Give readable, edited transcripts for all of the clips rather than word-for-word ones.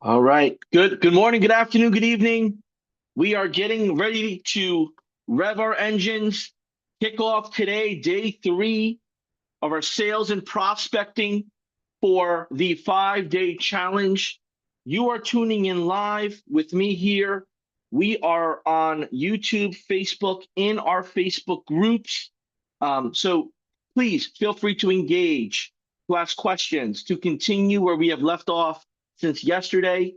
All right. Good morning, good afternoon, good evening. We are getting ready to rev our engines, kick off today, day three of our sales and prospecting for the 5-day challenge. You are tuning in live with me here. We are on YouTube, Facebook, in our Facebook groups. So please feel free to engage, to ask questions, to continue where we have left off since yesterday.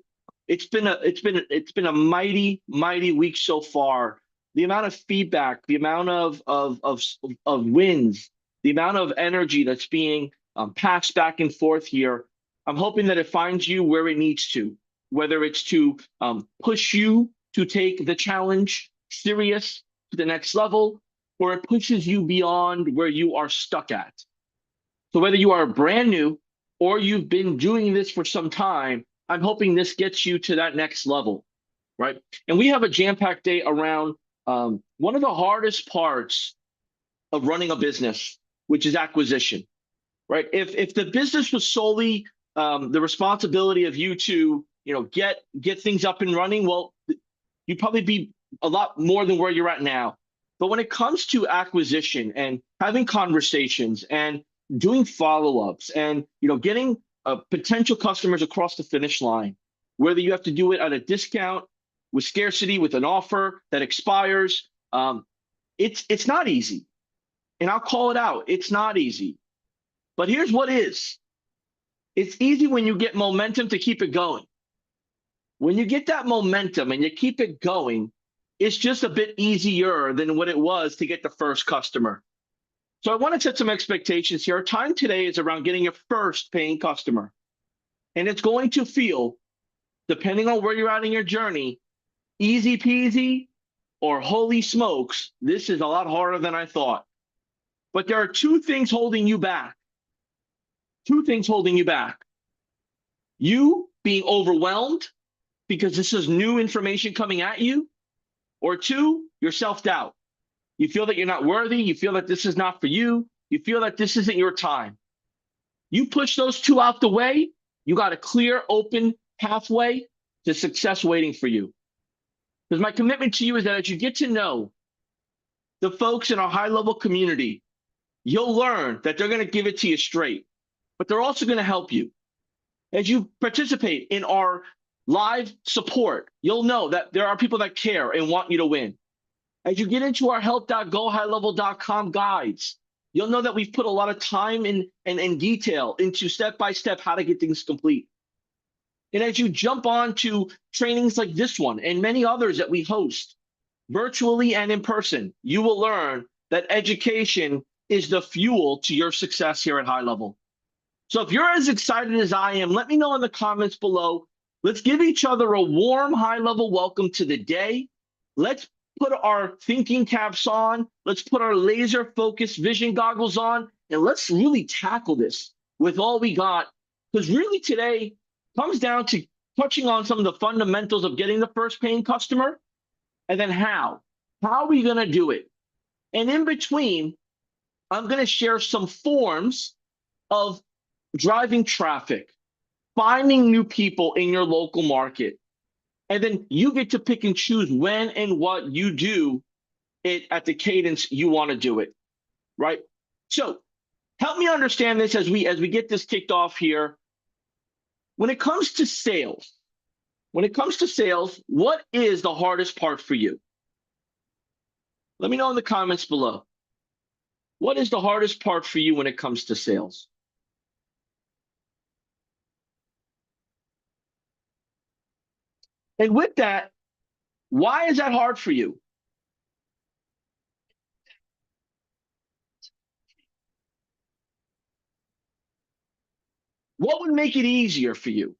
It's been a mighty week so far. The amount of feedback, the amount of wins, the amount of energy that's being passed back and forth here. I'm hoping that it finds you where it needs to, whether it's to push you to take the challenge serious to the next level, or it pushes you beyond where you are stuck at. So whether you are brand new or you've been doing this for some time, I'm hoping this gets you to that next level, right? And we have a jam-packed day around one of the hardest parts of running a business, which is acquisition, right? If the business was solely the responsibility of you to get things up and running, well, you'd probably be a lot more than where you're at now. But when it comes to acquisition and having conversations and doing follow-ups and getting potential customers across the finish line, whether you have to do it at a discount, with scarcity, with an offer that expires, it's not easy. And I'll call it out. It's not easy. But here's what is. It's easy when you get momentum to keep it going. When you get that momentum and you keep it going, it's just a bit easier than what it was to get the first customer. So I want to set some expectations here. Our time today is around getting your first paying customer. And it's going to feel, depending on where you're at in your journey, easy peasy or holy smokes, this is a lot harder than I thought. But there are two things holding you back. Two things holding you back. You being overwhelmed because this is new information coming at you, or two, your self-doubt. You feel that you're not worthy. You feel that this is not for you. You feel that this isn't your time. You push those two out the way, you got a clear, open pathway to success waiting for you. Because my commitment to you is that as you get to know the folks in our high-level community, you'll learn that they're going to give it to you straight, but they're also going to help you. As you participate in our live support, you'll know that there are people that care and want you to win. As you get into our help.gohighlevel.com guides, you'll know that we've put a lot of time and detail into step-by-step how to get things complete. And as you jump on to trainings like this one and many others that we host, virtually and in person, you will learn that education is the fuel to your success here at High Level. So if you're as excited as I am, let me know in the comments below. Let's give each other a warm, high-level welcome to the day. Let's put our thinking caps on. Let's put our laser-focused vision goggles on, and let's really tackle this with all we got. Because really today comes down to touching on some of the fundamentals of getting the first paying customer, and then how. How are we going to do it? And in between, I'm going to share some forms of driving traffic, finding new people in your local market. And then you get to pick and choose when and what you do it at the cadence you want to do it, right? So help me understand this as we get this kicked off here. When it comes to sales, what is the hardest part for you? Let me know in the comments below. What is the hardest part for you when it comes to sales? And with that, why is that hard for you? What would make it easier for you?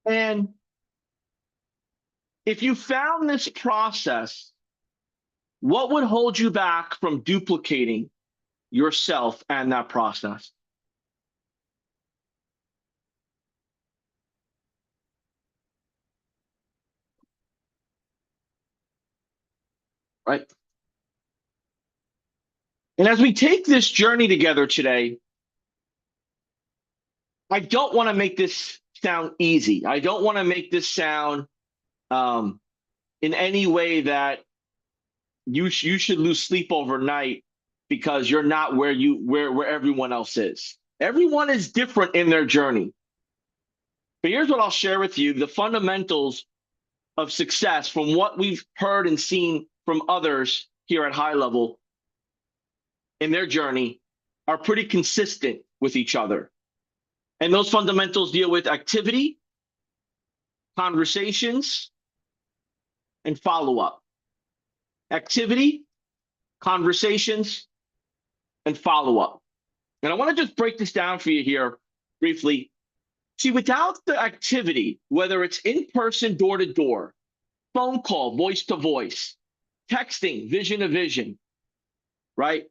And if you found this process, what would hold you back from duplicating yourself and that process? Right? And as we take this journey together today, I don't want to make this sound easy. I don't want to make this sound um, in any way that you should lose sleep overnight because you're not where everyone else is. Everyone is different in their journey. But here's what I'll share with you: the fundamentals of success from what we've heard and seen from others here at HighLevel in their journey are pretty consistent with each other. And those fundamentals deal with activity, conversations, and follow-up. Activity, conversations, and follow-up. And I want to just break this down for you here briefly. See, without the activity, whether it's in person, door to door, phone call, voice to voice, texting, vision to vision, right?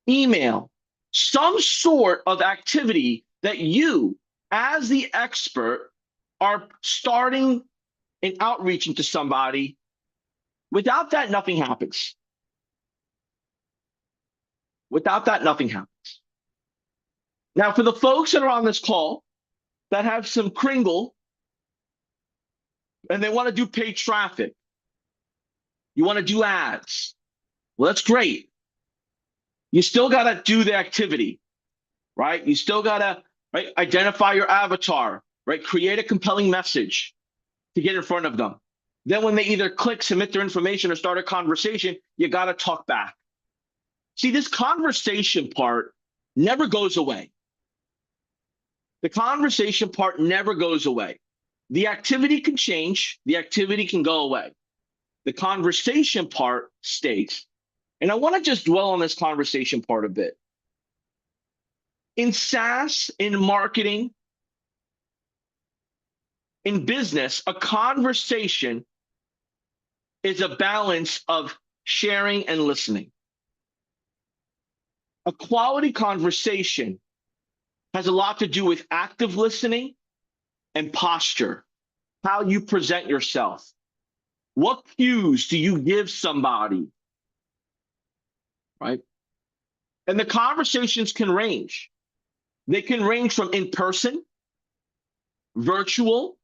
Email, some sort of activity that you, as the expert, are starting and outreaching to somebody. Without that, nothing happens. Without that, nothing happens. Now, for the folks that are on this call that have some kringle and they want to do paid traffic, you want to do ads, well, that's great. You still got to do the activity, right? You still got to identify your avatar, right? Create a compelling message to get in front of them. Then when they either click, submit their information, or start a conversation, you got to talk back. See, this conversation part never goes away. The conversation part never goes away. The activity can change. The activity can go away. The conversation part stays. And I want to just dwell on this conversation part a bit. In SaaS, in marketing, in business, a conversation is a balance of sharing and listening. A quality conversation has a lot to do with active listening and posture, how you present yourself. What cues do you give somebody, right? And the conversations can range. They can range from in person, virtual,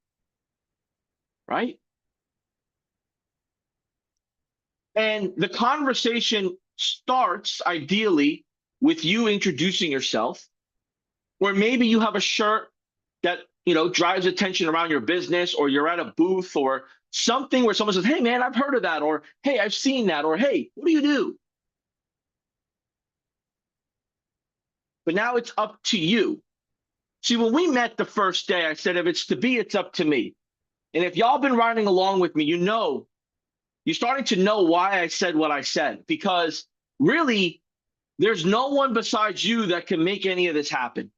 right? And the conversation starts ideally with you introducing yourself, or maybe you have a shirt that drives attention around your business, or you're at a booth or something where someone says, "Hey man, I've heard of that," or "Hey, I've seen that," or "Hey, what do you do?" But now it's up to you. See, when we met the first day, I said, if it's to be, it's up to me. And if y'all been riding along with me, you're starting to know why I said what I said, because really, there's no one besides you that can make any of this happen.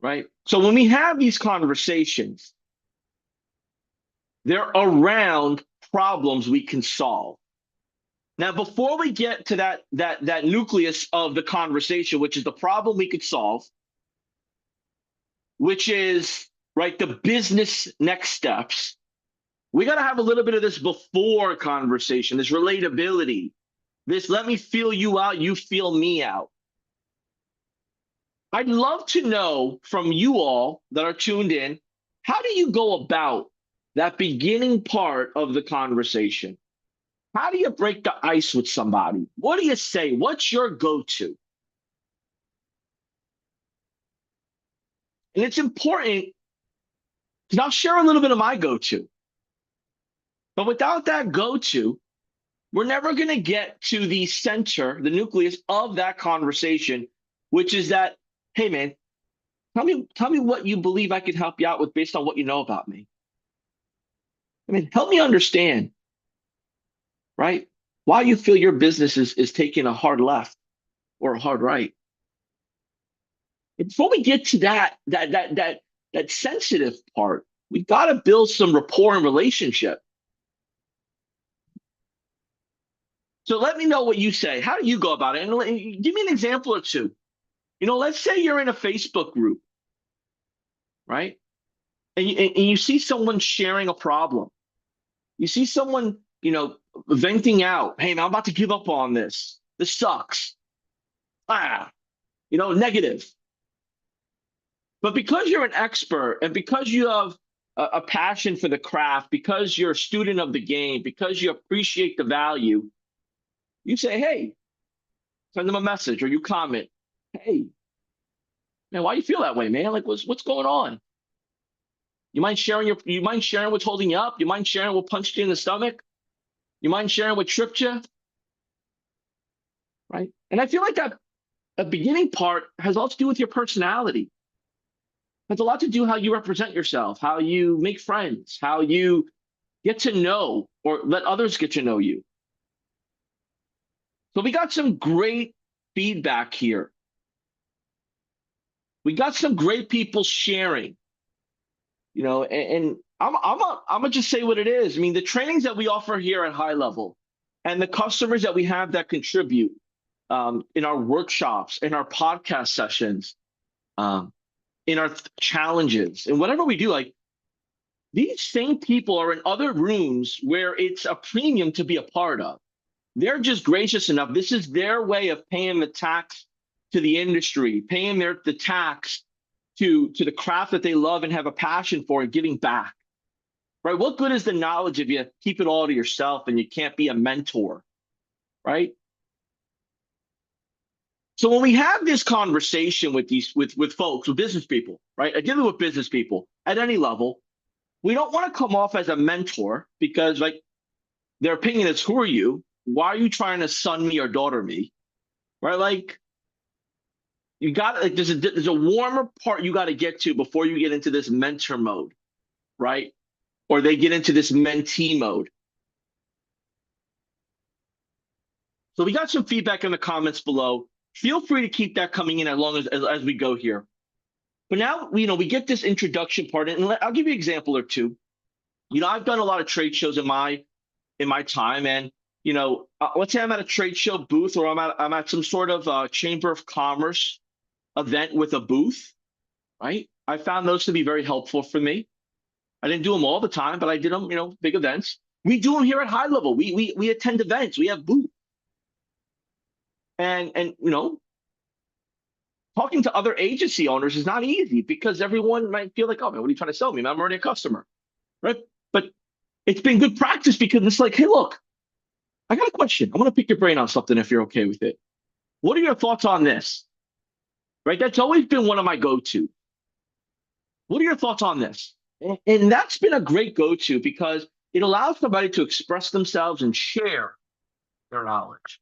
Right? So when we have these conversations, they're around problems we can solve. Now, before we get to that nucleus of the conversation, which is the problem we could solve, which is the business next steps, we got to have a little bit of this before conversation, this relatability, this let me feel you out, you feel me out. I'd love to know from you all that are tuned in, how do you go about that beginning part of the conversation? How do you break the ice with somebody? What do you say? What's your go-to? And it's important because I'll share a little bit of my go-to. But without that go-to, we're never going to get to the center, the nucleus of that conversation, which is that, hey, man, tell me what you believe I can help you out with based on what you know about me. I mean, help me understand, right? Why you feel your business is taking a hard left or a hard right. And before we get to that sensitive part, we got to build some rapport and relationship. So let me know what you say. How do you go about it? And give me an example or two. Let's say you're in a Facebook group, right? And you see someone sharing a problem. You see someone, venting out, hey man, I'm about to give up on this. This sucks. Negative. But because you're an expert and because you have a passion for the craft, because you're a student of the game, because you appreciate the value, you say, hey, send them a message or you comment, hey, man, why you feel that way, man? Like, what's going on? You mind sharing what's holding you up? You mind sharing what punched you in the stomach? You mind sharing what tripped you? Right. And I feel like that a beginning part has a lot to do with your personality. Has a lot to do how you represent yourself, how you make friends, how you get to know or let others get to know you. So we got some great feedback here. We got some great people sharing, and I'm gonna just say what it is. I mean, the trainings that we offer here at HighLevel and the customers that we have that contribute in our workshops, in our podcast sessions, um, in our challenges, and whatever we do, like these same people are in other rooms where it's a premium to be a part of. They're just gracious enough. This is their way of paying the tax to the industry, paying the tax to the craft that they love and have a passion for and giving back. Right? What good is the knowledge if you keep it all to yourself and you can't be a mentor? Right? So when we have this conversation with these with folks, with business people, right? Dealing with business people at any level, we don't want to come off as a mentor because like their opinion is, who are you? Why are you trying to son me or daughter me? Right? Like you got like there's a warmer part you got to get to before you get into this mentor mode, right? Or they get into this mentee mode. So we got some feedback in the comments below. Feel free to keep that coming in as long as we go here. But now we get this introduction part, and I'll give you an example or two. I've done a lot of trade shows in my time, and let's say I'm at a trade show booth or I'm at some sort of chamber of commerce event with a booth, right? I found those to be very helpful for me. I didn't do them all the time, but I did them, big events. We do them here at HighLevel. We attend events. We have booths, and talking to other agency owners is not easy because everyone might feel like, oh man, what are you trying to sell me? I'm already a customer, right? But it's been good practice because it's like, hey, look, I got a question. I want to pick your brain on something if you're okay with it. What are your thoughts on this? Right? That's always been one of my go-to. What are your thoughts on this? And that's been a great go-to because it allows somebody to express themselves and share their knowledge.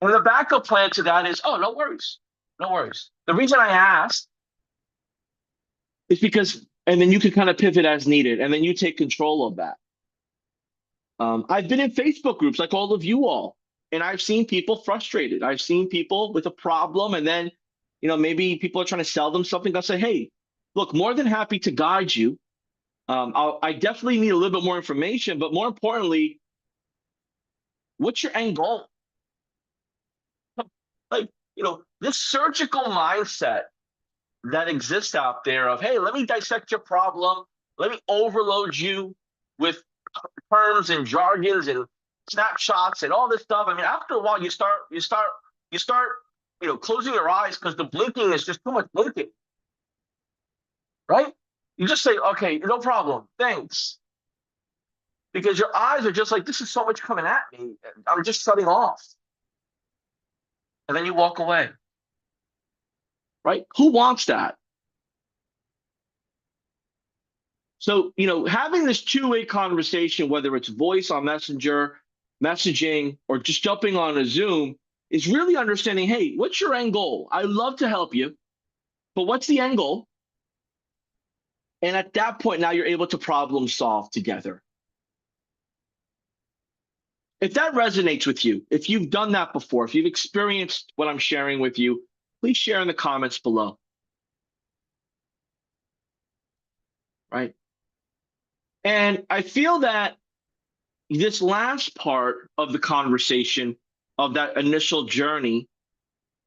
And the backup plan to that is, oh, no worries. No worries. The reason I asked is because, and then you can kind of pivot as needed, and then you take control of that. I've been in Facebook groups like all of you all, and I've seen people frustrated. I've seen people with a problem, and then, maybe people are trying to sell them something. I'll say, hey, look, more than happy to guide you. I definitely need a little bit more information, but more importantly, what's your end goal? Like, this surgical mindset that exists out there of, hey, let me dissect your problem. Let me overload you with terms and jargons and snapshots and all this stuff. I mean, after a while, you start, closing your eyes because the blinking is just too much blinking, right? You just say, okay, no problem, thanks, because your eyes are just like, this is so much coming at me. I'm just shutting off, and then you walk away, right? Who wants that? So, having this two-way conversation, whether it's voice on Messenger, messaging, or just jumping on a Zoom, is really understanding, hey, what's your end goal? I love to help you, but what's the end goal? And at that point, now you're able to problem solve together. If that resonates with you, if you've done that before, if you've experienced what I'm sharing with you, please share in the comments below. Right? And I feel that this last part of the conversation of that initial journey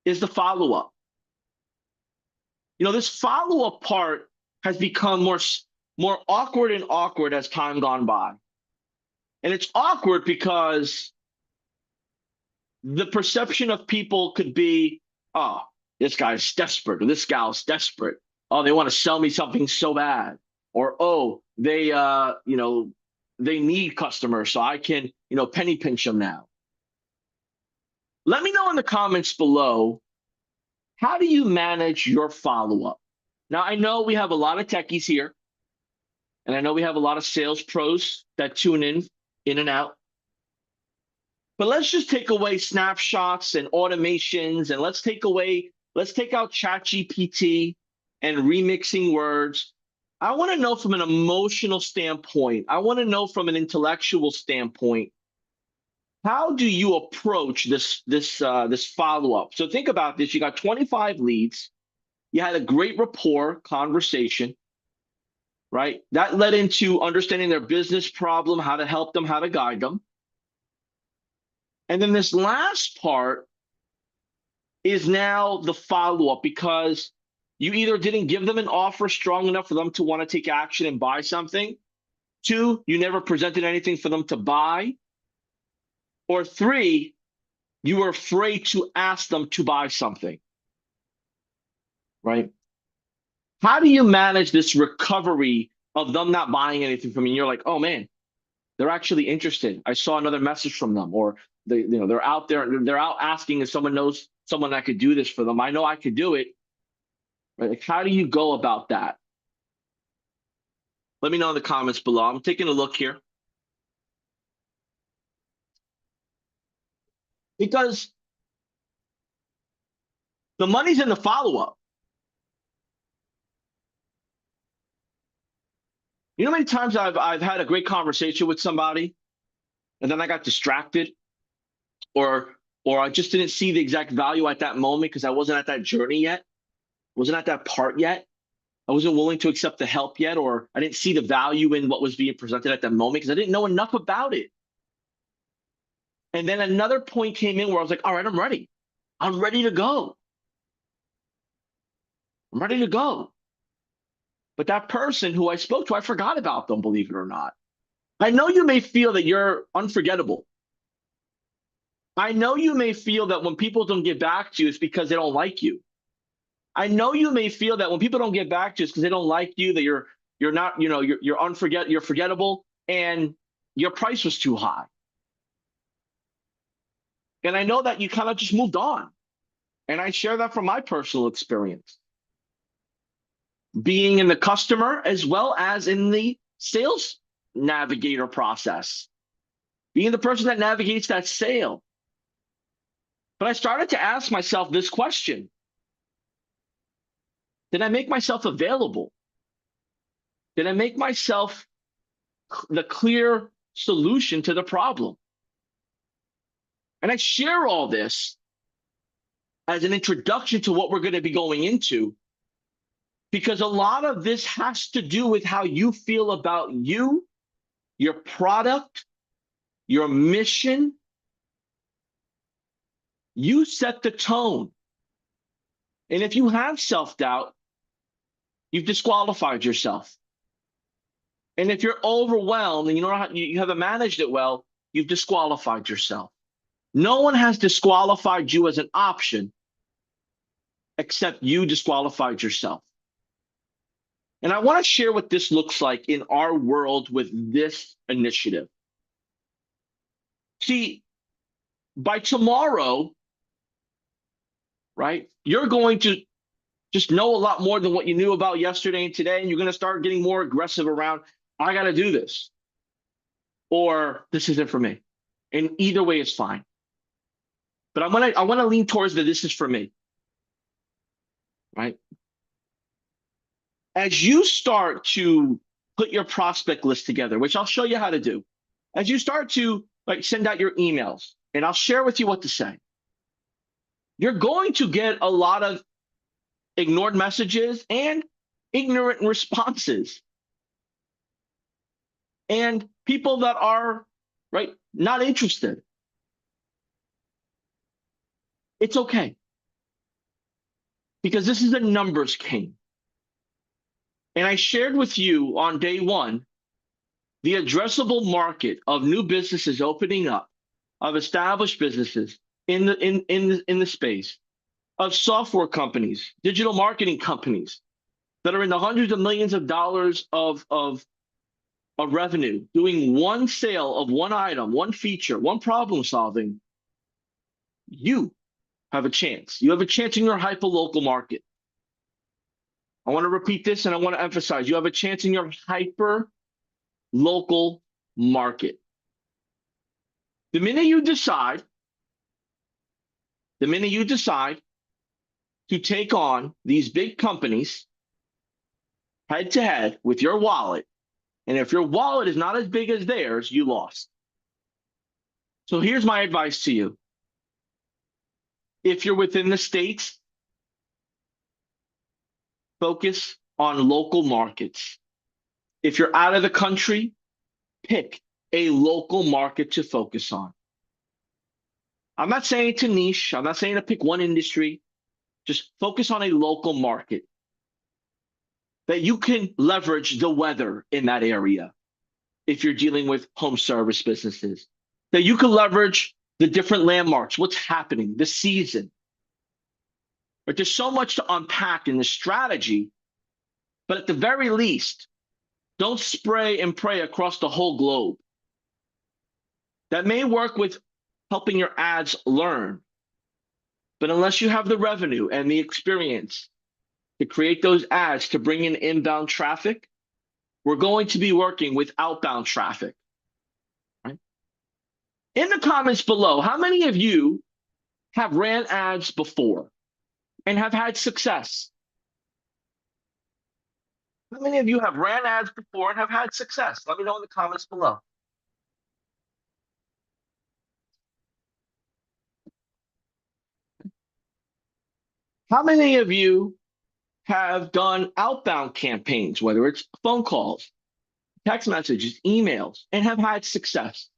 is the follow-up. This follow-up part has become more awkward and awkward as time gone by. And it's awkward because the perception of people could be, oh, this guy's desperate, or this gal's desperate. Oh, they want to sell me something so bad. Or, oh, they need customers, so I can, penny pinch them now. Let me know in the comments below, how do you manage your follow-up? Now, I know we have a lot of techies here, and I know we have a lot of sales pros that tune in and out. But let's just take away snapshots and automations, and let's take out ChatGPT and remixing words. I want to know from an emotional standpoint. I want to know from an intellectual standpoint. How do you approach this follow-up? So think about this. You got 25 leads. You had a great rapport conversation, right? That led into understanding their business problem, how to help them, how to guide them. And then this last part is now the follow-up, because you either didn't give them an offer strong enough for them to want to take action and buy something. 2, you never presented anything for them to buy. Or 3, you were afraid to ask them to buy something, right? How do you manage this recovery of them not buying anything from you? You're like, oh man, they're actually interested. I saw another message from them, or they're out there, they're out asking if someone knows someone that could do this for them. I know I could do it. Right? Like, how do you go about that? Let me know in the comments below. I'm taking a look here. Because the money's in the follow-up. You know how many times I've had a great conversation with somebody, and then I got distracted, or I just didn't see the exact value at that moment because I wasn't at that journey yet, wasn't at that part yet. I wasn't willing to accept the help yet, or I didn't see the value in what was being presented at that moment because I didn't know enough about it. And then another point came in where I was like, all right, I'm ready. I'm ready to go. I'm ready to go. But that person who I spoke to, I forgot about them, believe it or not. I know you may feel that you're unforgettable. I know you may feel that when people don't get back to you, it's because they don't like you. I know you may feel that when people don't get back to you, it's because they don't like you, that you're not, you're forgettable, and your price was too high. And I know that you kind of just moved on. And I share that from my personal experience, being in the customer as well as in the sales navigator process, being the person that navigates that sale. But I started to ask myself this question: did I make myself available? Did I make myself the clear solution to the problem? And I share all this as an introduction to what we're going to be going into, because a lot of this has to do with how you feel about you, your product, your mission. You set the tone. And if you have self-doubt, you've disqualified yourself. And if you're overwhelmed and you haven't managed it well, you've disqualified yourself. No one has disqualified you as an option except you disqualified yourself. And I want to share what this looks like in our world with this initiative. See, by tomorrow, right, you're going to just know a lot more than what you knew about yesterday and today, and you're going to start getting more aggressive around, I got to do this, or this isn't for me. And either way is fine. But I want to lean towards that this is for me, right? As you start to put your prospect list together, which I'll show you how to do, as you start to send out your emails, and I'll share with you what to say, you're going to get a lot of ignored messages and ignorant responses, and people that are not interested. It's okay, because this is a numbers game. And I shared with you on day one The addressable market of new businesses opening up, of established businesses in the space, of software companies, digital marketing companies that are in the hundreds of millions of dollars of revenue, doing one sale of one item, one feature, one problem solving, you have a chance. You have a chance in your hyper local market. I want to repeat this and I want to emphasize you have a chance in your hyper local market. The minute you decide, the minute you decide to take on these big companies head to head with your wallet, and if your wallet is not as big as theirs, you lost. So here's my advice to you. If you're within the states, focus on local markets. If you're out of the country, pick a local market to focus on. I'm not saying to niche. I'm not saying to pick one industry. Just focus on a local market that you can leverage the weather in that area if you're dealing with home service businesses, that you can leverage the different landmarks, what's happening, the season. But there's so much to unpack in the strategy, but at the very least, don't spray and pray across the whole globe. That may work with helping your ads learn, but unless you have the revenue and the experience to create those ads to bring in inbound traffic, we're going to be working with outbound traffic. Right? In the comments below, how many of you have ran ads before and have had success? How many of you have ran ads before and have had success? Let me know in the comments below. How many of you have done outbound campaigns, whether it's phone calls, text messages, emails, and have had success?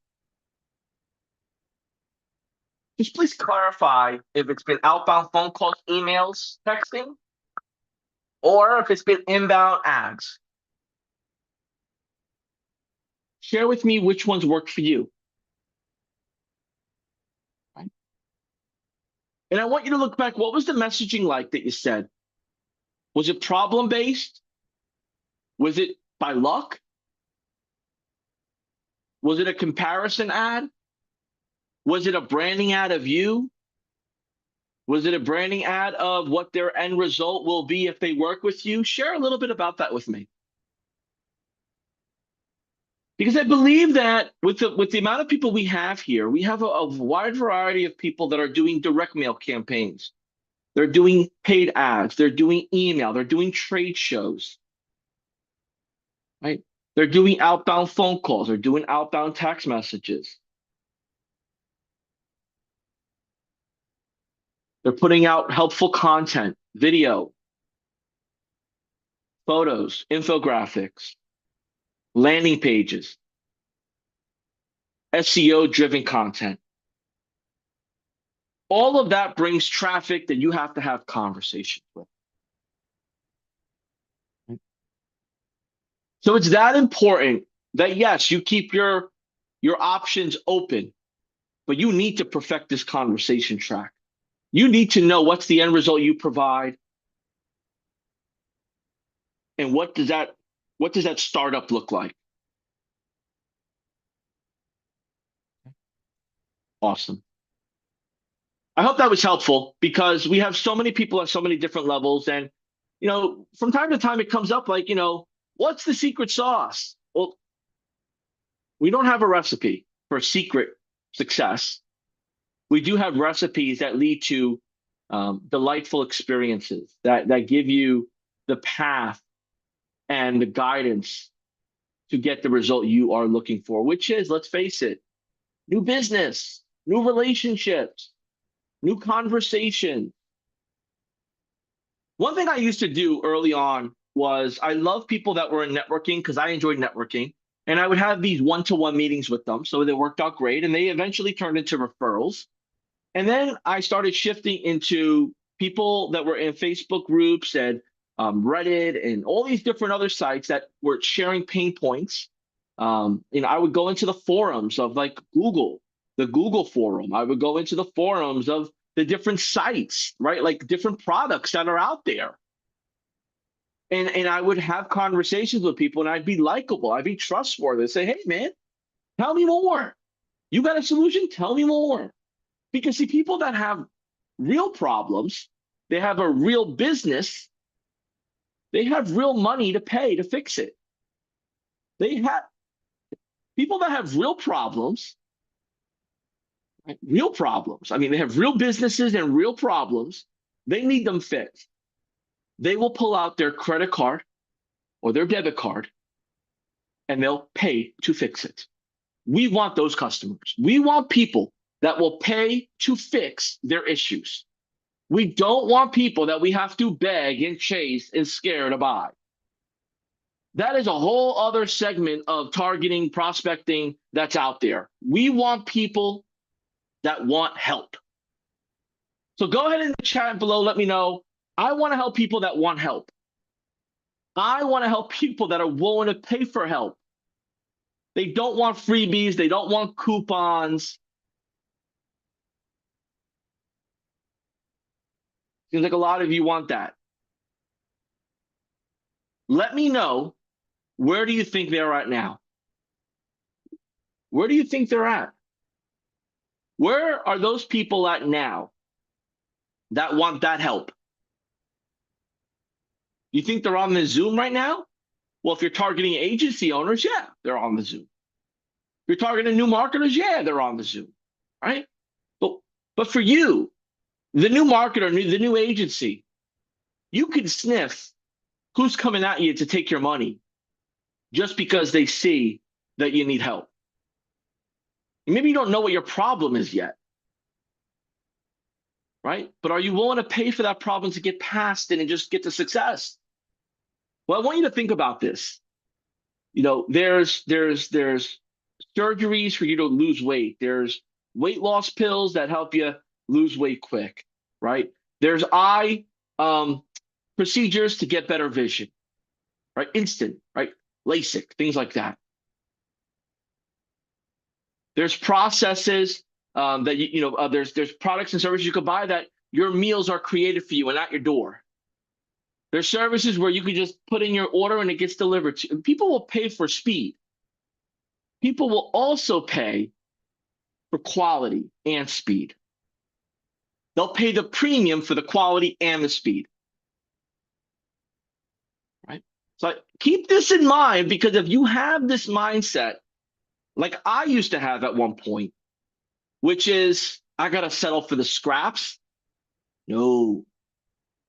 Just please clarify if it's been outbound phone calls, emails, texting, or if it's been inbound ads. Share with me which ones worked for you. Right? And I want you to look back. What was the messaging like that you said? Was it problem-based? Was it by luck? Was it a comparison ad? Was it a branding ad of you? Was it a branding ad of what their end result will be if they work with you? Share a little bit about that with me. Because I believe that with the amount of people we have here, we have a wide variety of people that are doing direct mail campaigns. They're doing paid ads. They're doing email. They're doing trade shows. Right? They're doing outbound phone calls. They're doing outbound text messages. They're putting out helpful content, video, photos, infographics, landing pages, SEO-driven content. All of that brings traffic that you have to have conversations with. So it's that important that, yes, you keep your options open, but you need to perfect this conversation track. You need to know what's the end result you provide, and what does that startup look like? Awesome. I hope that was helpful because we have so many people at so many different levels. And, from time to time it comes up like, what's the secret sauce? Well, we don't have a recipe for secret success. We do have recipes that lead to delightful experiences that give you the path and the guidance to get the result you are looking for, which is, let's face it, new business, new relationships, new conversation. One thing I used to do early on was I love people that were in networking because I enjoyed networking. And I would have these one-to-one meetings with them. So they worked out great. And they eventually turned into referrals. And then I started shifting into people that were in Facebook groups and Reddit and all these different other sites that were sharing pain points I would go into the forums of like Google, the Google forum. I would go into the forums of the different sites, right? Like different products that are out there. And I would have conversations with people and I'd be likable. I'd be trustworthy. I'd say, hey man, tell me more. You got a solution? Tell me more. Because see, people that have real problems, they have a real business, they have real money to pay to fix it. They have people that have real problems, right? Real problems. I mean, they have real businesses and real problems. They need them fixed. They will pull out their credit card or their debit card and they'll pay to fix it. We want those customers. We want people that will pay to fix their issues. We don't want people that we have to beg and chase and scare to buy. That is a whole other segment of targeting, prospecting that's out there. We want people that want help. So go ahead in the chat below. Let me know. I want to help people that want help. I want to help people that are willing to pay for help. They don't want freebies. They don't want coupons. Seems like a lot of you want that. Let me know, where do you think they're at now? Where do you think they're at? Where are those people at now that want that help? You think they're on the Zoom right now? Well, if you're targeting agency owners, yeah, they're on the Zoom. If you're targeting new marketers, yeah, they're on the Zoom, right? But for you, the new marketer, the new agency, you can sniff who's coming at you to take your money just because they see that you need help. Maybe you don't know what your problem is yet, right? But are you willing to pay for that problem to get past it and just get to success? Well, I want you to think about this. There's surgeries for you to lose weight. There's weight loss pills that help you lose weight quick, right? There's eye procedures to get better vision, right? Instant, right? LASIK, things like that. There's processes that there's products and services you could buy that your meals are created for you and at your door. There's services where you can just put in your order and it gets delivered to you. People will pay for speed. People will also pay for quality and speed. They'll pay the premium for the quality and the speed. Right? So keep this in mind, because if you have this mindset, like I used to have at one point, which is I got to settle for the scraps. No,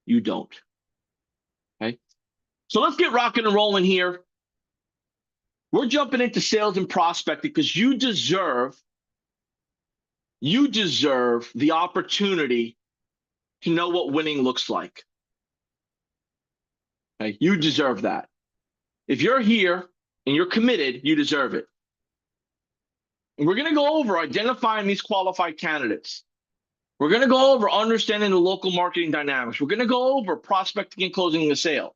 you don't. Okay. So let's get rocking and rolling here. We're jumping into sales and prospecting because you deserve the opportunity to know what winning looks like. Okay. You deserve that. If you're here and you're committed, you deserve it. And we're going to go over identifying these qualified candidates. We're going to go over understanding the local marketing dynamics. We're going to go over prospecting and closing the sale.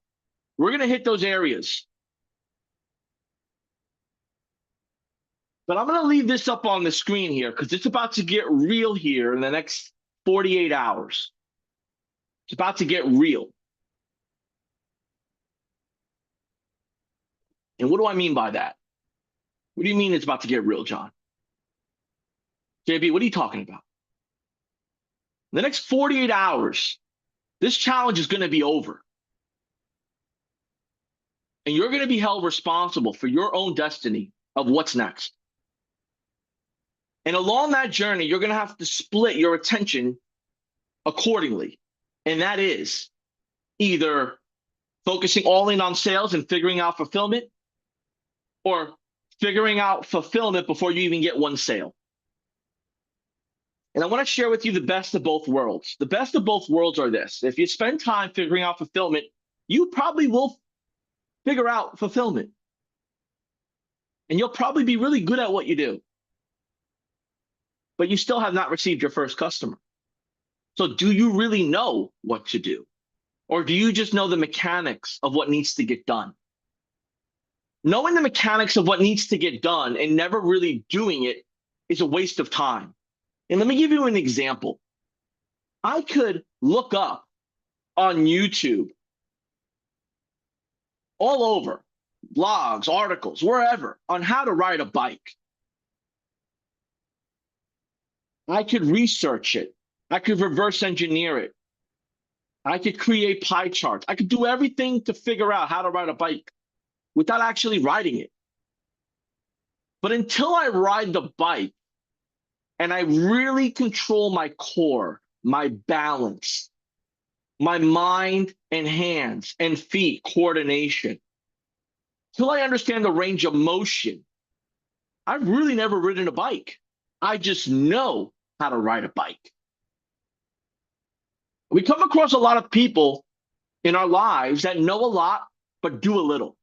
We're going to hit those areas. But I'm going to leave this up on the screen here because it's about to get real here in the next 48 hours. It's about to get real. And what do I mean by that? What do you mean it's about to get real, John? JB, what are you talking about? In the next 48 hours, this challenge is going to be over. And you're going to be held responsible for your own destiny of what's next. And along that journey, you're going to have to split your attention accordingly. And that is either focusing all in on sales and figuring out fulfillment, or figuring out fulfillment before you even get one sale. And I want to share with you the best of both worlds. The best of both worlds are this. If you spend time figuring out fulfillment, you probably will figure out fulfillment. And you'll probably be really good at what you do. But you still have not received your first customer. So do you really know what to do? Or do you just know the mechanics of what needs to get done? Knowing the mechanics of what needs to get done and never really doing it is a waste of time. And let me give you an example. I could look up on YouTube all over, blogs, articles, wherever, on how to ride a bike. I could research it. I could reverse engineer it. I could create pie charts. I could do everything to figure out how to ride a bike without actually riding it. But until I ride the bike and I really control my core, my balance, my mind and hands and feet coordination, till I understand the range of motion, I've really never ridden a bike. I just know how to ride a bike. We come across a lot of people in our lives that know a lot, but do a little.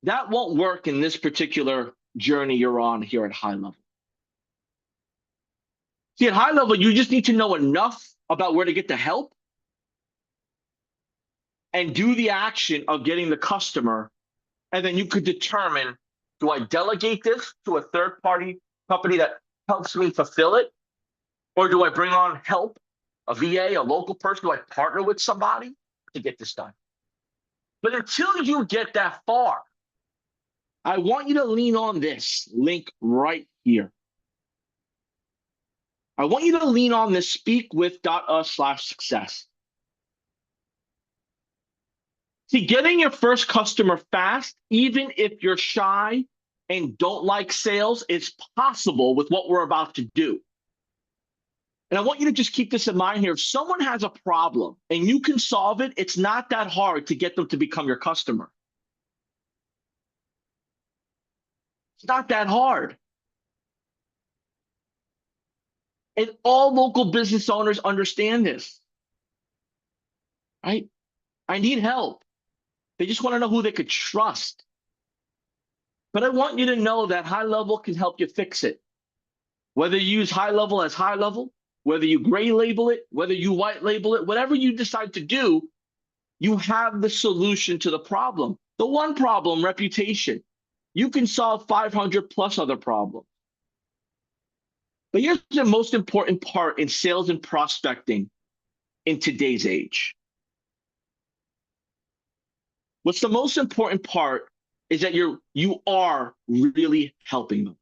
That won't work in this particular journey you're on here at HighLevel. See, at HighLevel, you just need to know enough about where to get the help and do the action of getting the customer. And then you could determine, do I delegate this to a third-party company that helps me fulfill it? Or do I bring on help, a VA, a local person? Do I partner with somebody to get this done? But until you get that far, I want you to lean on this link right here. I want you to lean on this speakwith.us/success. See, getting your first customer fast, even if you're shy and don't like sales, is possible with what we're about to do. And I want you to just keep this in mind here. If someone has a problem and you can solve it, it's not that hard to get them to become your customer. It's not that hard. And all local business owners understand this, right? I need help. They just want to know who they could trust. But I want you to know that HighLevel can help you fix it. Whether you use HighLevel as HighLevel, whether you gray label it, whether you white label it, whatever you decide to do, you have the solution to the problem. The one problem, reputation. You can solve 500 plus other problems. But here's the most important part in sales and prospecting in today's age. What's the most important part is that you are really helping them.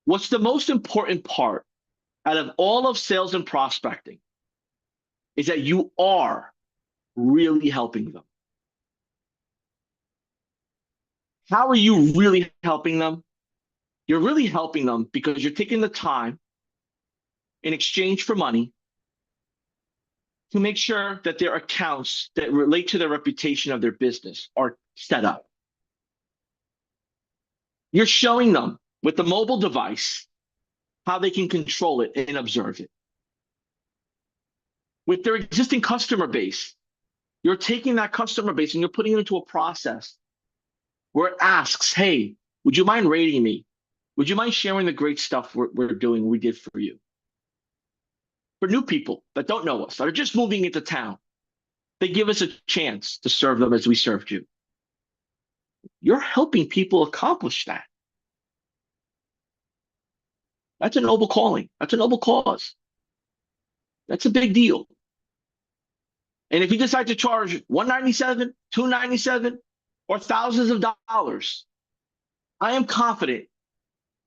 What's the most important part out of all of sales and prospecting is that you are really helping them. How are you really helping them? You're really helping them because you're taking the time in exchange for money to make sure that their accounts that relate to the reputation of their business are set up. You're showing them with the mobile device how they can control it and observe it. With their existing customer base, you're taking that customer base and you're putting it into a process where it asks, hey, would you mind rating me? Would you mind sharing the great stuff we're doing, we did for you? For new people that don't know us, that are just moving into town, they give us a chance to serve them as we served you. You're helping people accomplish that. That's a noble calling. That's a noble cause. That's a big deal. And if you decide to charge $197, $297, or thousands of dollars, I am confident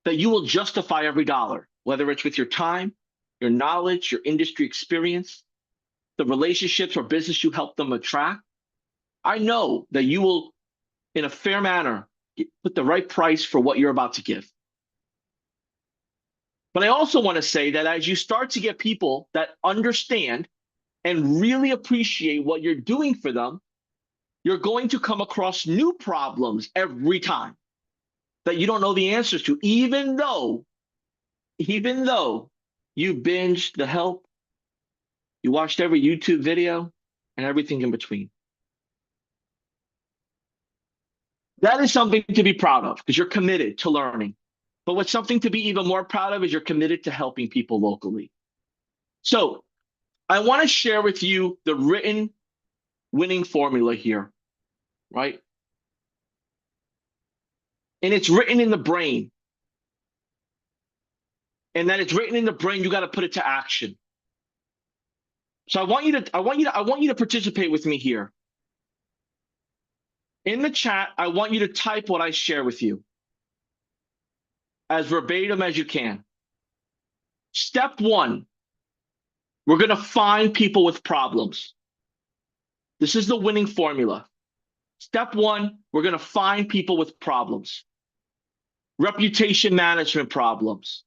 that you will justify every dollar, whether it's with your time, your knowledge, your industry experience, the relationships or business you help them attract. I know that you will, in a fair manner, put the right price for what you're about to give. But I also want to say that as you start to get people that understand and really appreciate what you're doing for them, you're going to come across new problems every time that you don't know the answers to, even though you binged the help, you watched every YouTube video, and everything in between. That is something to be proud of because you're committed to learning. But what's something to be even more proud of is you're committed to helping people locally. So I want to share with you the written winning formula here, right? And it's written in the brain. And then it's written in the brain, you got to put it to action. So I want you to participate with me here. In the chat, I want you to type what I share with you as verbatim as you can. Step one, we're going to find people with problems. This is the winning formula. Step one, we're going to find people with problems. Reputation management problems.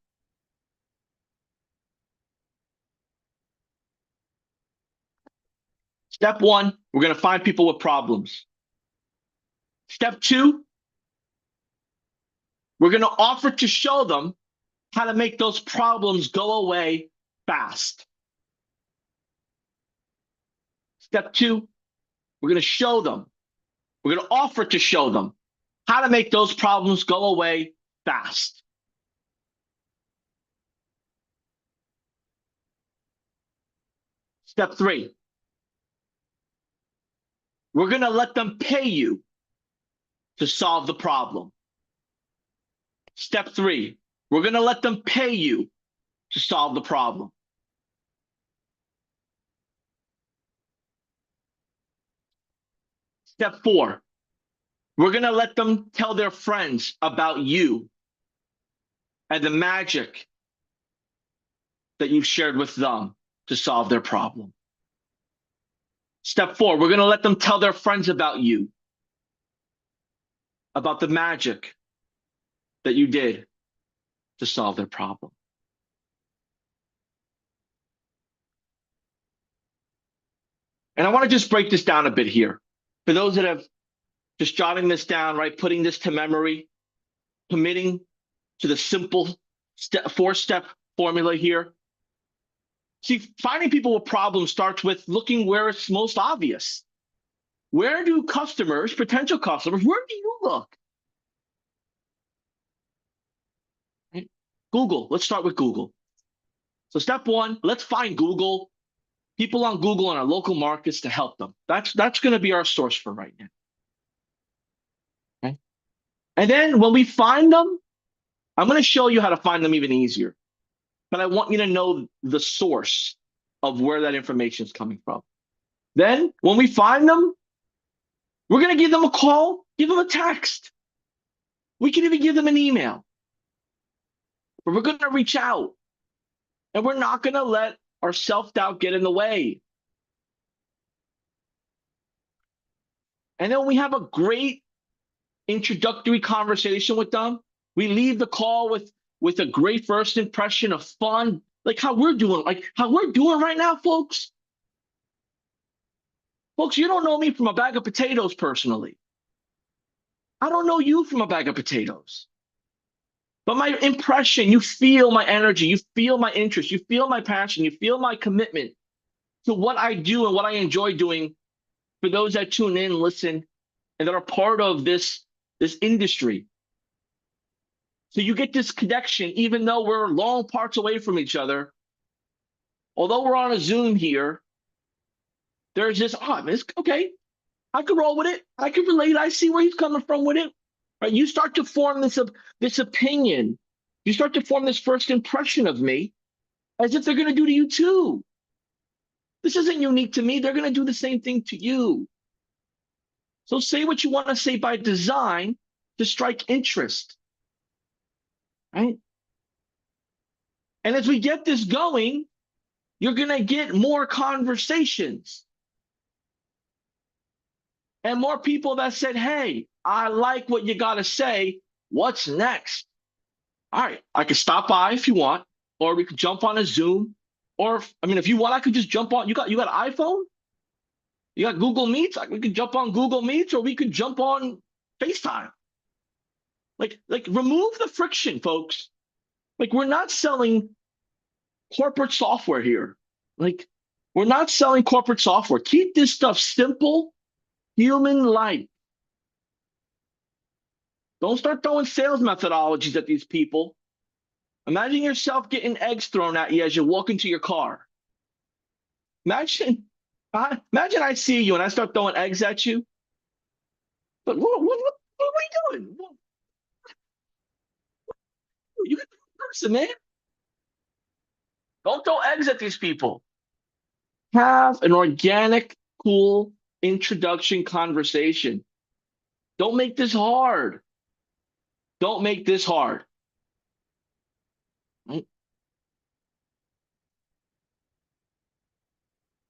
Step one, we're going to find people with problems. Step two, we're going to offer to show them how to make those problems go away fast. Step two, we're going to show them, we're going to offer to show them how to make those problems go away fast. Step three, we're going to let them pay you to solve the problem. Step three, we're going to let them pay you to solve the problem. Step four, we're going to let them tell their friends about you and the magic that you've shared with them to solve their problem. Step four, we're going to let them tell their friends about you, about the magic that you did to solve their problem. And I want to just break this down a bit here. For those that have just jotting this down, right, putting this to memory, committing to the simple four-step formula here. See, finding people with problems starts with looking where it's most obvious. Where do customers, potential customers, where do you look? Right? Google. Let's start with Google. So step one, let's find Google, people on Google in our local markets to help them. That's going to be our source for right now. Okay? And then when we find them, I'm going to show you how to find them even easier. But I want you to know the source of where that information is coming from. Then when we find them, we're going to give them a call, give them a text. We can even give them an email. But we're going to reach out. And we're not going to let our self-doubt get in the way. And then when we have a great introductory conversation with them, we leave the call with a great first impression of fun, like how we're doing right now, folks. Folks, you don't know me from a bag of potatoes personally. I don't know you from a bag of potatoes. But my impression, you feel my energy, you feel my interest, you feel my passion, you feel my commitment to what I do and what I enjoy doing for those that tune in, listen, and that are part of this industry. So you get this connection, even though we're long parts away from each other. Although we're on a Zoom here, there's this, okay, I could roll with it. I can relate. I see where he's coming from with it. Right? You start to form this opinion. You start to form this first impression of me as if they're going to do to you too. This isn't unique to me. They're going to do the same thing to you. So say what you want to say by design to strike interest. Right? And as we get this going, you're going to get more conversations and more people that said, hey, I like what you got to say. What's next? All right, I could stop by if you want, or we could jump on a Zoom. Or, if you want, I could just jump on. You got an iPhone? You got Google Meets? We could jump on Google Meets, or we could jump on FaceTime. Like remove the friction, folks. Like, we're not selling corporate software here. Like, we're not selling corporate software. Keep this stuff simple, human-like. Don't start throwing sales methodologies at these people. Imagine yourself getting eggs thrown at you as you walk into your car. Imagine, imagine I see you and I start throwing eggs at you. But what are we doing? You get the person, man. Don't throw eggs at these people. Have an organic, cool introduction conversation. Don't make this hard. Don't make this hard. Right?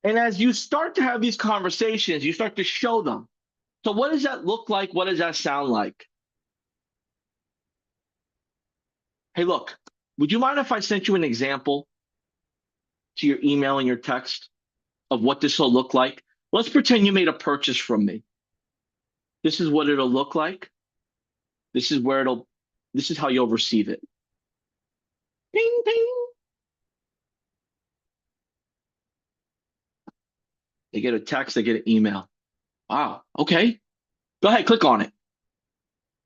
And as you start to have these conversations, you start to show them. So, what does that look like? What does that sound like? Hey, look, would you mind if I sent you an example to your email and your text of what this will look like? Let's pretend you made a purchase from me. This is what it'll look like. This is where this is how you'll receive it. Ding, ding. They get a text, they get an email. Wow, okay. Go ahead, click on it.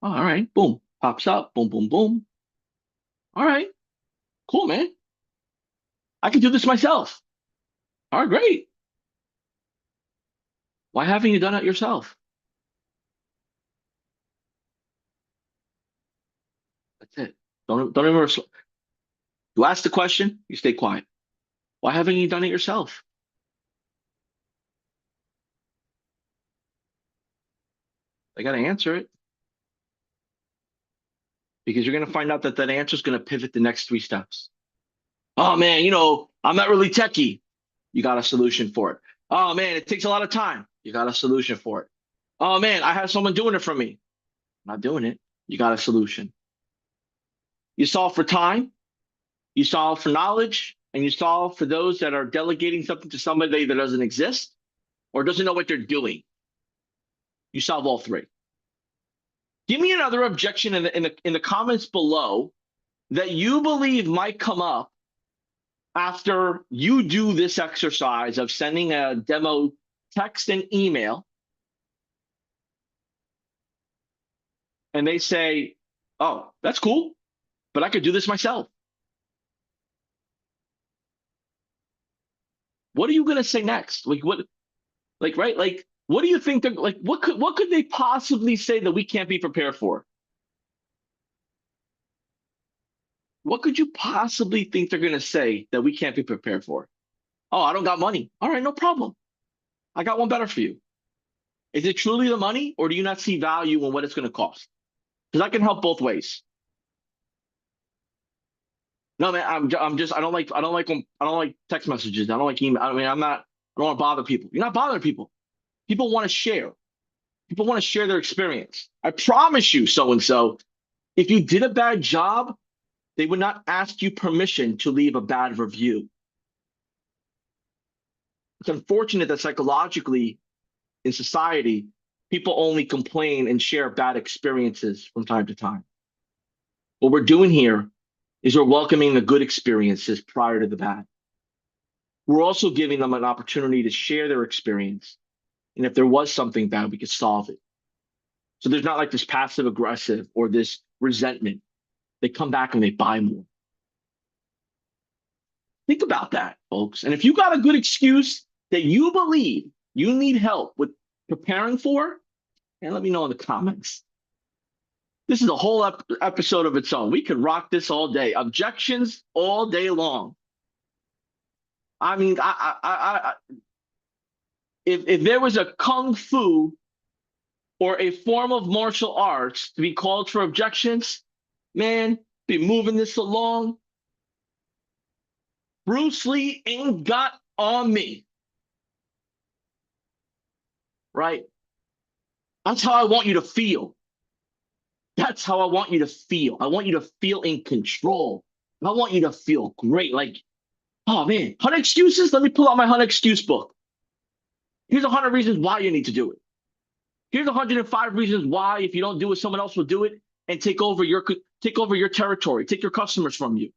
Oh, all right, boom, pops up, boom, boom, boom. All right, cool, man. I can do this myself. All right, great. Why haven't you done it yourself? That's it. Don't even. You ask the question, you stay quiet. Why haven't you done it yourself? They got to answer it because you're going to find out that that answer is going to pivot the next three steps. Oh man, I'm not really techie. You got a solution for it. Oh man, it takes a lot of time. You got a solution for it. Oh man, I have someone doing it for me. I'm not doing it. You got a solution. You solve for time, you solve for knowledge, and you solve for those that are delegating something to somebody that doesn't exist or doesn't know what they're doing. You solve all three. Give me another objection in the comments below that you believe might come up after you do this exercise of sending a demo text and email, and they say, "Oh, that's cool, but I could do this myself." What are you going to say next? Like what? Like right? Like what do you think they're like? What could they possibly say that we can't be prepared for? What could you possibly think they're going to say that we can't be prepared for? Oh, I don't got money. All right, no problem. I got one better for you. Is it truly the money, or do you not see value in what it's going to cost? Because I can help both ways. No, man, I'm just I don't like text messages. I don't like email. I mean, I don't want to bother people. You're not bothering people. People want to share. People want to share their experience. I promise you, so and so, if you did a bad job, they would not ask you permission to leave a bad review. It's unfortunate that psychologically in society, people only complain and share bad experiences from time to time. What we're doing here is we're welcoming the good experiences prior to the bad. We're also giving them an opportunity to share their experience. And if there was something bad, we could solve it. So there's not like this passive aggressive or this resentment. They come back and they buy more. Think about that, folks. And if you got a good excuse that you believe you need help with preparing for, and let me know in the comments. This is a whole episode of its own. We could rock this all day. Objections all day long. I mean, if there was a kung fu or a form of martial arts to be called for objections, man, be moving this along. Bruce Lee ain't got on me. Right? That's how I want you to feel. That's how I want you to feel. I want you to feel in control. I want you to feel great. Like, oh man, 100 excuses? Let me pull out my 100 excuse book. Here's 100 reasons why you need to do it. Here's 105 reasons why if you don't do it, someone else will do it and take over your territory, take your customers from you.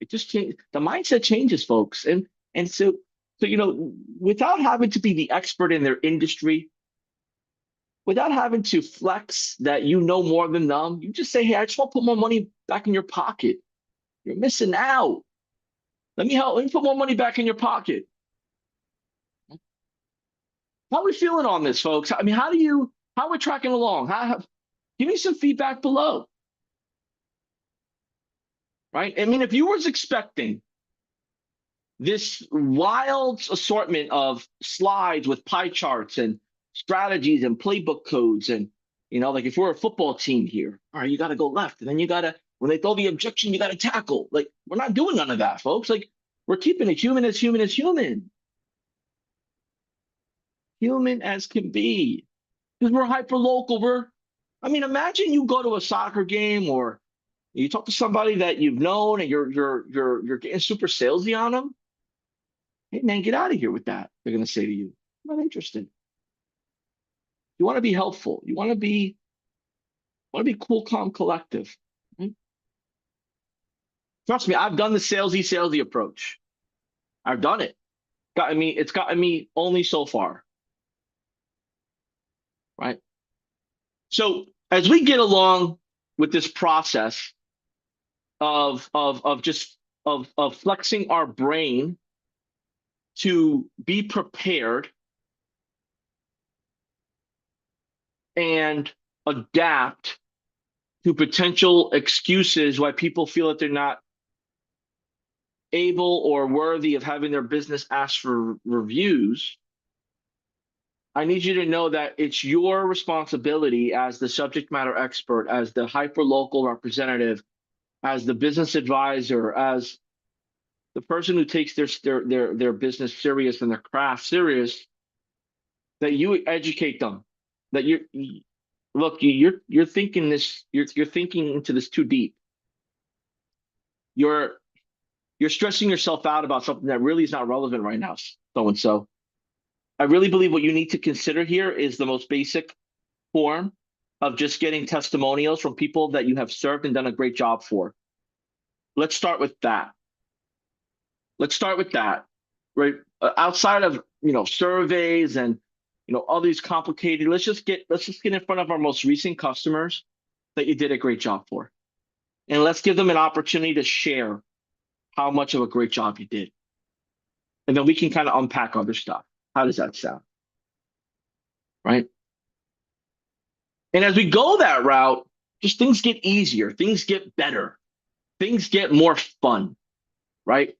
It just changes. The mindset changes, folks. And so without having to be the expert in their industry, without having to flex that you know more than them, you just say, hey, I just want to put more money back in your pocket. You're missing out. Let me put more money back in your pocket. How are we feeling on this, folks? I mean, how are we tracking along? Give me some feedback below, right? I mean, if you was expecting this wild assortment of slides with pie charts and strategies and playbook codes, and like if we're a football team here, all right, you got to go left, and then you got to, when they throw the objection, you got to tackle. Like, we're not doing none of that, folks. Like, we're keeping it human as human as human, human as can be, because we're hyper local. I mean, imagine you go to a soccer game, or you talk to somebody that you've known, and you're getting super salesy on them. Hey man, get out of here with that. They're gonna say to you, I'm not interested. You want to be helpful. You want to be cool, calm, collective. Right? Trust me, I've done the salesy approach. I've done it. It's gotten me only so far. Right. So as we get along with this process of flexing our brain to be prepared and adapt to potential excuses why people feel that they're not able or worthy of having their business asked for reviews, I need you to know that it's your responsibility as the subject matter expert, as the hyper-local representative, as the business advisor, as the person who takes their business serious and their craft serious, that you educate them. That you're thinking this, you're thinking into this too deep. You're stressing yourself out about something that really is not relevant right now, so and so. I really believe what you need to consider here is the most basic form of just getting testimonials from people that you have served and done a great job for. Let's start with that. Let's start with that, right? Outside of surveys and all these complicated. Let's just get in front of our most recent customers that you did a great job for, and let's give them an opportunity to share how much of a great job you did, and then we can kind of unpack other stuff. How does that sound? Right? And as we go that route, just things get easier, things get better, things get more fun, right?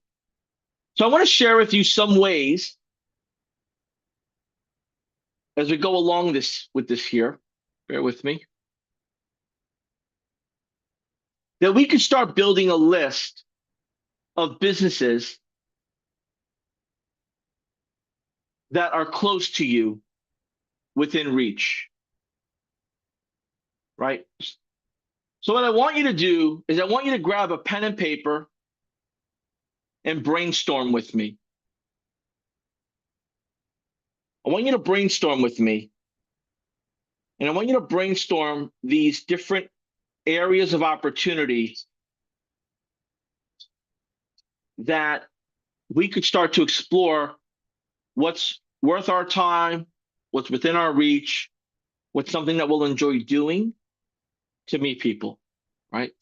So I want to share with you some ways as we go along with this here, bear with me, that we could start building a list of businesses that are close to you within reach, right? So what I want you to do is I want you to grab a pen and paper and brainstorm with me. I want you to brainstorm with me. And I want you to brainstorm these different areas of opportunity that we could start to explore what's worth our time, what's within our reach, what's something that we'll enjoy doing to meet people, right?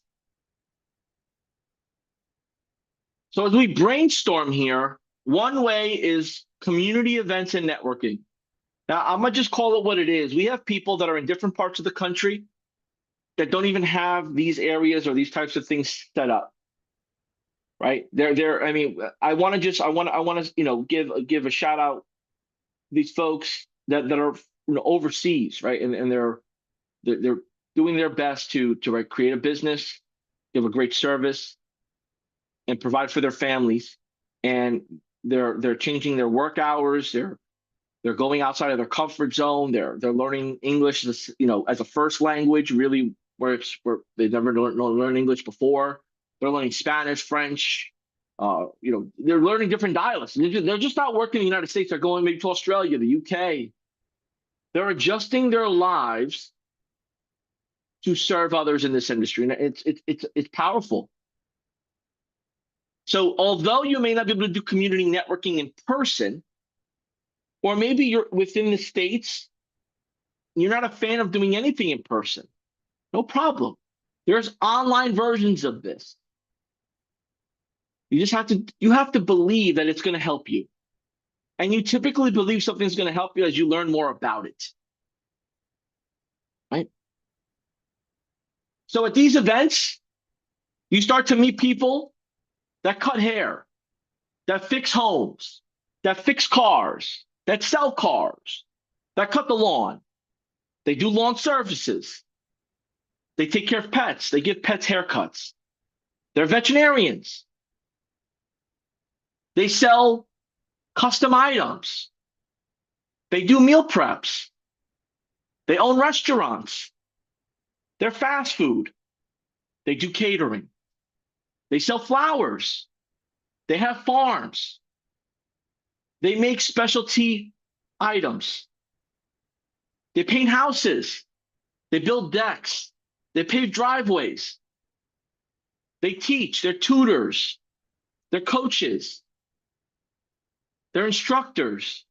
So as we brainstorm here, one way is community events and networking. Now, I'm gonna just call it what it is. We have people that are in different parts of the country that don't even have these areas or these types of things set up, right? I mean, I want to, give a shout out these folks that are overseas, right? And they're doing their best to create a business, give a great service, and provide for their families. And they're changing their work hours. They're going outside of their comfort zone. They're learning English as a first language, really where they've never learned English before. They're learning Spanish, French. They're learning different dialects. They're just not working in the United States. They're going maybe to Australia, the UK. They're adjusting their lives to serve others in this industry, and it's powerful. So although you may not be able to do community networking in person, or maybe you're within the States, you're not a fan of doing anything in person, no problem. There's online versions of this. You have to believe that it's going to help you. And you typically believe something's going to help you as you learn more about it, right? So at these events, you start to meet people that cut hair, that fix homes, that fix cars, that sell cars, that cut the lawn. They do lawn services. They take care of pets. They give pets haircuts. They're veterinarians. They sell custom items. They do meal preps. They own restaurants. They're fast food. They do catering. They sell flowers. They have farms. They make specialty items. They paint houses. They build decks. They pave driveways. They teach. They're tutors. They're coaches. They're instructors.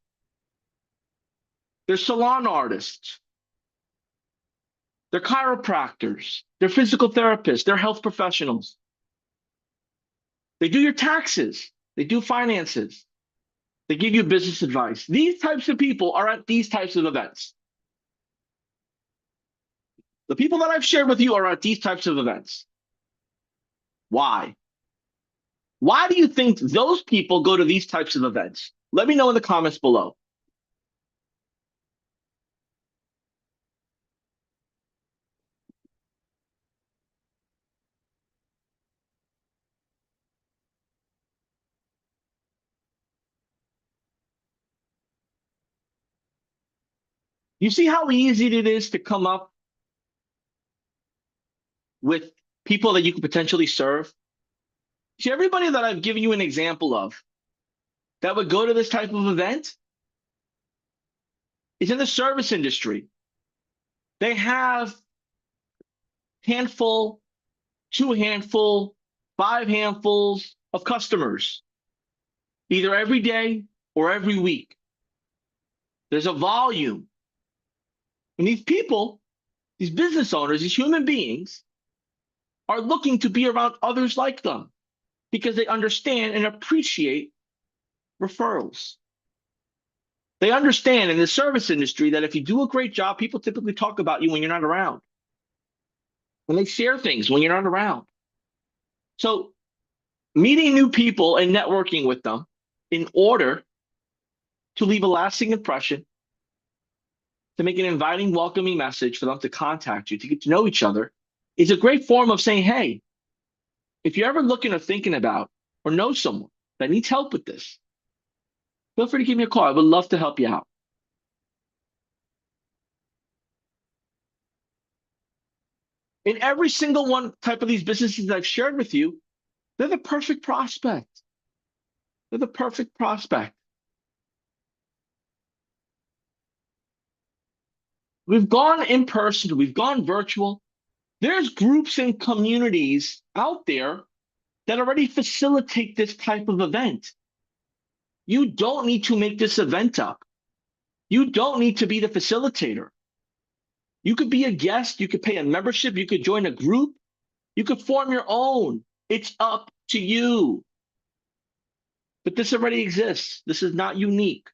They're salon artists. They're chiropractors. They're physical therapists. They're health professionals. They do your taxes. They do finances. They give you business advice. These types of people are at these types of events. The people that I've shared with you are at these types of events. Why? Why do you think those people go to these types of events? Let me know in the comments below. You see how easy it is to come up with people that you could potentially serve? See, everybody that I've given you an example of that would go to this type of event is in the service industry. They have handful, two handful, five handfuls of customers, either every day or every week. There's a volume. And these people, these business owners, these human beings, are looking to be around others like them because they understand and appreciate referrals. They understand in the service industry that if you do a great job, people typically talk about you when you're not around. And they share things when you're not around. So meeting new people and networking with them in order to leave a lasting impression, to make an inviting, welcoming message for them to contact you, to get to know each other, is a great form of saying, hey, if you're ever looking or thinking about or know someone that needs help with this, feel free to give me a call. I would love to help you out. In every single one type of these businesses I've shared with you, they're the perfect prospect. They're the perfect prospect. We've gone in person, we've gone virtual. There's groups and communities out there that already facilitate this type of event. You don't need to make this event up. You don't need to be the facilitator. You could be a guest, you could pay a membership, you could join a group, you could form your own. It's up to you. But this already exists. This is not unique.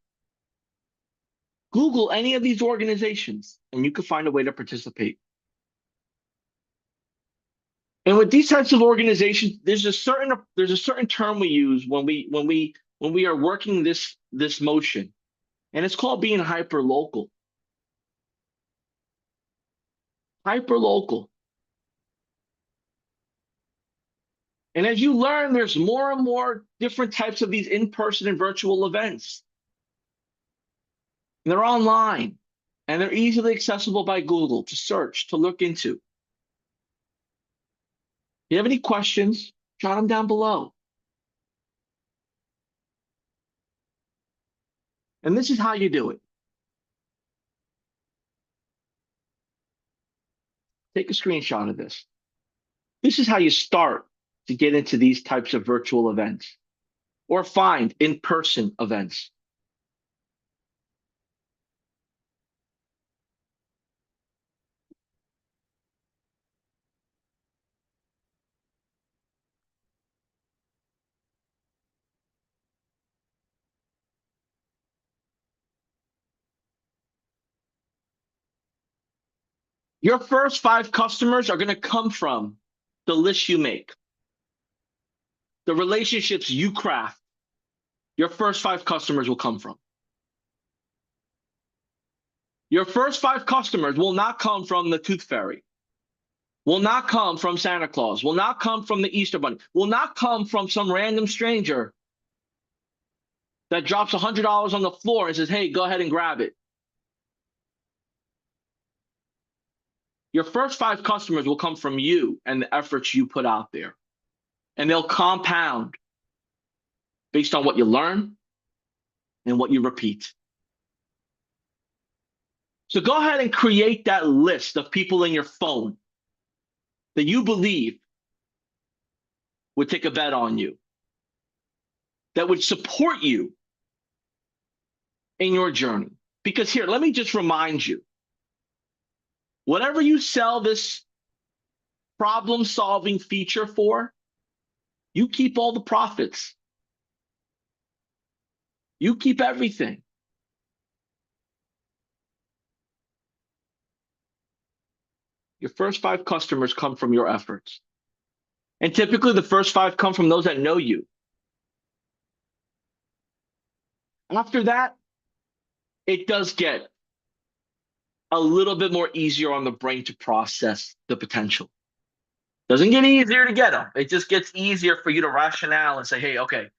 Google any of these organizations and you could find a way to participate. And with these types of organizations, there's a certain term we use when we are working this motion, and it's called being hyper local. Hyper local. And as you learn, there's more and more different types of these in-person and virtual events. And they're online and they're easily accessible by Google to search, to look into. If you have any questions, jot them down below. And this is how you do it. Take a screenshot of this. This is how you start to get into these types of virtual events or find in-person events. Your first 5 customers are going to come from the list you make, the relationships you craft. Your first 5 customers will come from. Your first 5 customers will not come from the Tooth Fairy, will not come from Santa Claus, will not come from the Easter Bunny, will not come from some random stranger that drops $100 on the floor and says, hey, go ahead and grab it. Your first 5 customers will come from you and the efforts you put out there. And they'll compound based on what you learn and what you repeat. So go ahead and create that list of people in your phone that you believe would take a bet on you, that would support you in your journey. Because here, let me just remind you, whatever you sell this problem-solving feature for, you keep all the profits. You keep everything. Your first 5 customers come from your efforts. And typically the first 5 come from those that know you. After that, it does get a little bit more easier on the brain to process the potential. Doesn't get easier to get them. It just gets easier for you to rationale and say, hey, okay,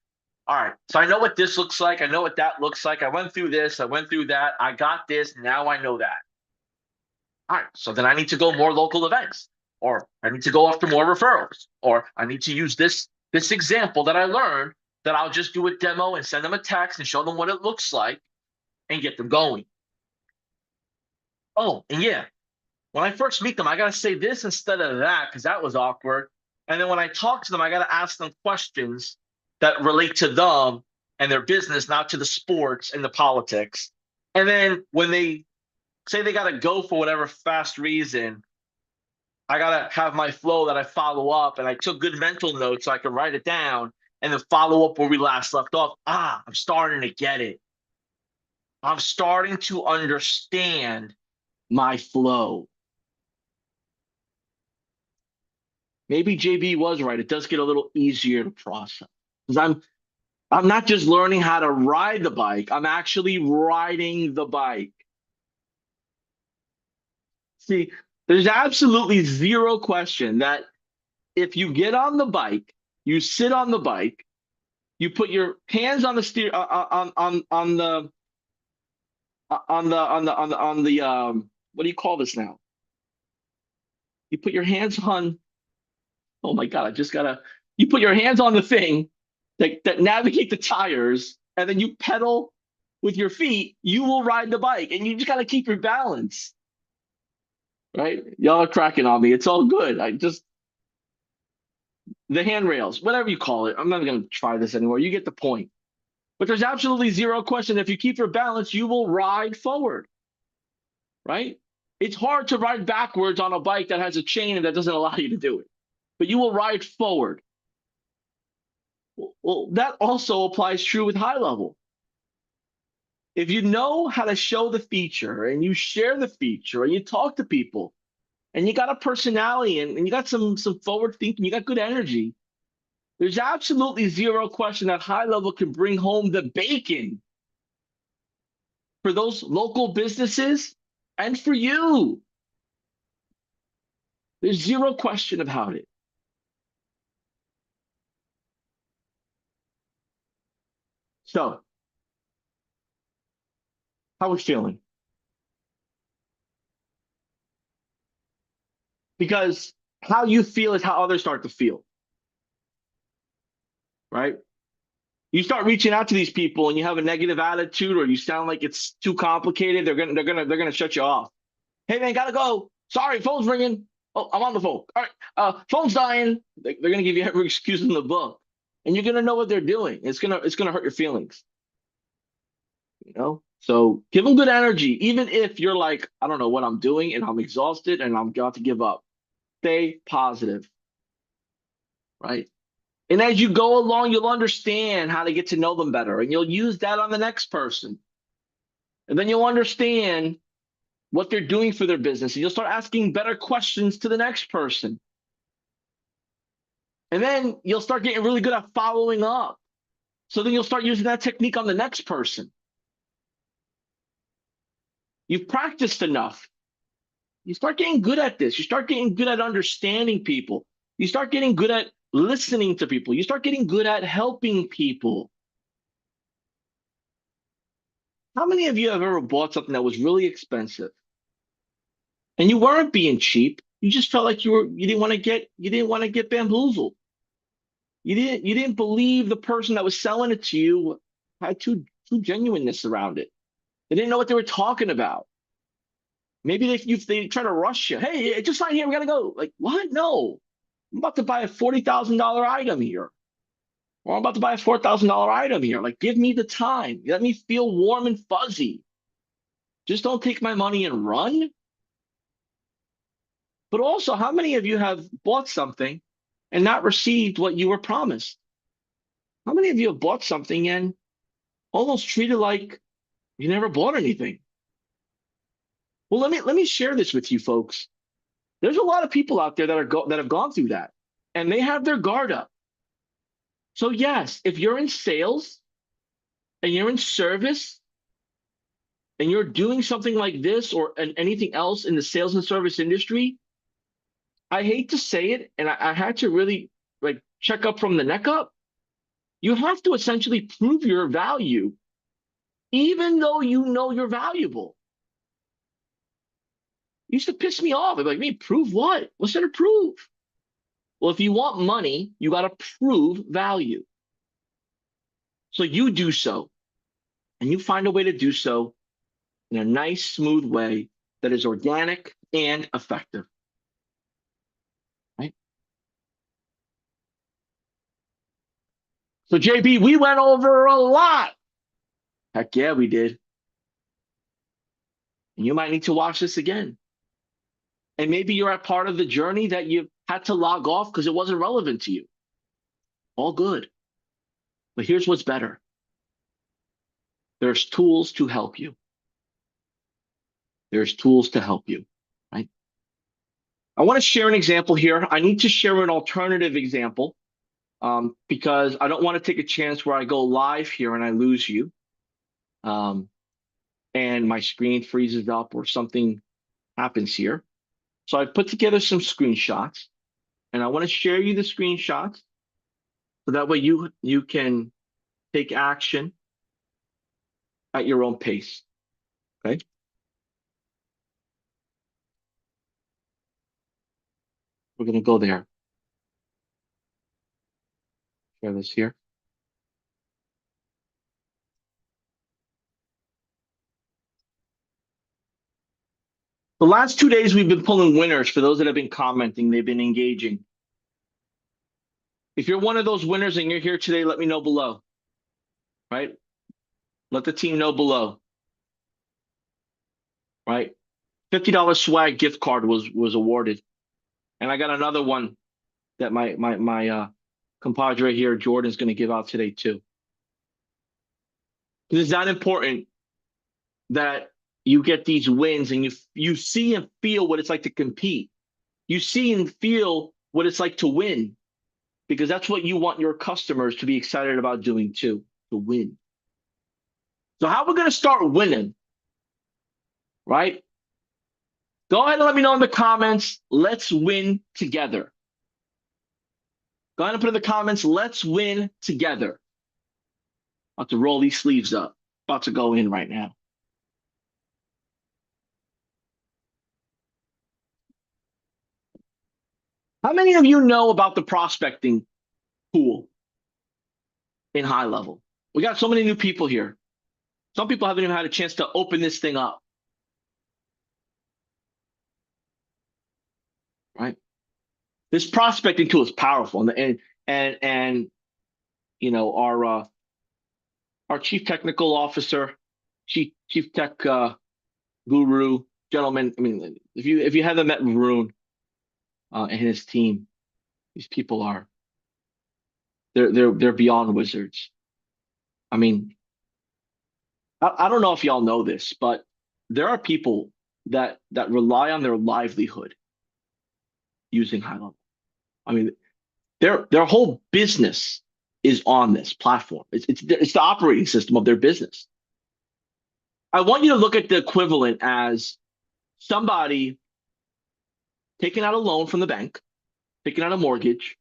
all right, so I know what this looks like. I know what that looks like. I went through this. I went through that. I got this. Now I know that. All right, so then I need to go more local events, or I need to go after more referrals, or I need to use this example that I learned that I'll just do a demo and send them a text and show them what it looks like and get them going. Oh, and yeah, when I first meet them, I got to say this instead of that because that was awkward. And then when I talk to them, I got to ask them questions that relate to them and their business, not to the sports and the politics. And then when they say they got to go for whatever fast reason, I got to have my flow that I follow up. And I took good mental notes so I could write it down and then follow up where we last left off. I'm starting to get it. I'm starting to understand my flow. Maybe JB was right. It does get a little easier to process because I'm not just learning how to ride the bike. I'm actually riding the bike. See, there's absolutely zero question that if you get on the bike, you sit on the bike, you put your hands on the steer on the what do you call this now? You put your hands on. Oh my God! I just gotta. You put your hands on the thing that navigate the tires, and then you pedal with your feet. You will ride the bike, and you just gotta keep your balance. Right? Y'all are cracking on me. It's all good. The handrails, whatever you call it. I'm not going to try this anymore. You get the point. But there's absolutely zero question. If you keep your balance, you will ride forward. Right? It's hard to ride backwards on a bike that has a chain and that doesn't allow you to do it. But you will ride forward. Well, that also applies true with HighLevel. If you know how to show the feature and you share the feature and you talk to people and you got a personality and you got some forward thinking, you got good energy, there's absolutely zero question that HighLevel can bring home the bacon for those local businesses and for you. There's zero question about it. So, how are we feeling? Because how you feel is how others start to feel, right? You start reaching out to these people and you have a negative attitude or you sound like it's too complicated, they're gonna shut you off. Hey man, gotta go. Sorry, phone's ringing. Oh, I'm on the phone. All right, phone's dying. They're gonna give you every excuse in the book, and you're gonna know what they're doing. It's gonna hurt your feelings. You know, so give them good energy, even if you're like, I don't know what I'm doing and I'm exhausted and I'm about to give up. Stay positive, right? And as you go along, you'll understand how to get to know them better, and you'll use that on the next person. And then you'll understand what they're doing for their business, and you'll start asking better questions to the next person. And then you'll start getting really good at following up. So then you'll start using that technique on the next person. You've practiced enough. You start getting good at this. You start getting good at understanding people. You start getting good at listening to people. You start getting good at helping people. How many of you have ever bought something that was really expensive and you weren't being cheap? You just felt like you didn't want to get bamboozled. You didn't believe the person that was selling it to you had true genuineness around it. They didn't know what they were talking about. Maybe they try to rush you. Hey, just sign here. We gotta go. Like what? No, I'm about to buy a $40,000 item here, or I'm about to buy a $4,000 item here. Like give me the time. Let me feel warm and fuzzy. Just don't take my money and run. But also, how many of you have bought something and not received what you were promised? How many of you have bought something and almost treated like you never bought anything? Well, let me share this with you folks. There's a lot of people out there that have gone through that, and they have their guard up. So yes, if you're in sales and you're in service and you're doing something like this or anything else in the sales and service industry, I hate to say it, and I had to really like check up from the neck up. You have to essentially prove your value, even though you know you're valuable. It used to piss me off. I'd be like, me, prove what? What's there to prove? Well, if you want money, you got to prove value. So you do so, and you find a way to do so in a nice, smooth way that is organic and effective. Right? So, JB, we went over a lot. Heck yeah, we did. And you might need to watch this again. And maybe you're at part of the journey that you had to log off because it wasn't relevant to you. All good. But here's what's better. There's tools to help you. There's tools to help you, right? I want to share an example here. I need to share an alternative example because I don't want to take a chance where I go live here and I lose you um, and my screen freezes up or something happens here. So I put together some screenshots and I want to share you the screenshots so that way you can take action at your own pace. Okay. We're going to go there. Share this here. The last 2 days, we've been pulling winners for those that have been commenting. They've been engaging. If you're one of those winners and you're here today, let me know below. Right? Let the team know below. Right? $50 swag gift card was awarded. And I got another one that my compadre here, Jordan's going to give out today too. Because it's not important that you get these wins and you see and feel what it's like to compete. You see and feel what it's like to win, because that's what you want your customers to be excited about doing too, to win. So how we're going to start winning, right? Go ahead and let me know in the comments. Let's win together. Go ahead and put in the comments, let's win together. About to roll these sleeves up. About to go in right now. How many of you know about the prospecting tool in HighLevel? We got so many new people here. Some people haven't even had a chance to open this thing up. Right? This prospecting tool is powerful, and you know our chief technical officer, chief tech guru, gentleman. I mean, if you haven't met Varun and his team, these people are they're beyond wizards. I mean, I don't know if y'all know this, but there are people that rely on their livelihood using HighLevel. I mean, their whole business is on this platform. It's the operating system of their business. I want you to look at the equivalent as somebody taking out a loan from the bank, taking out a mortgage,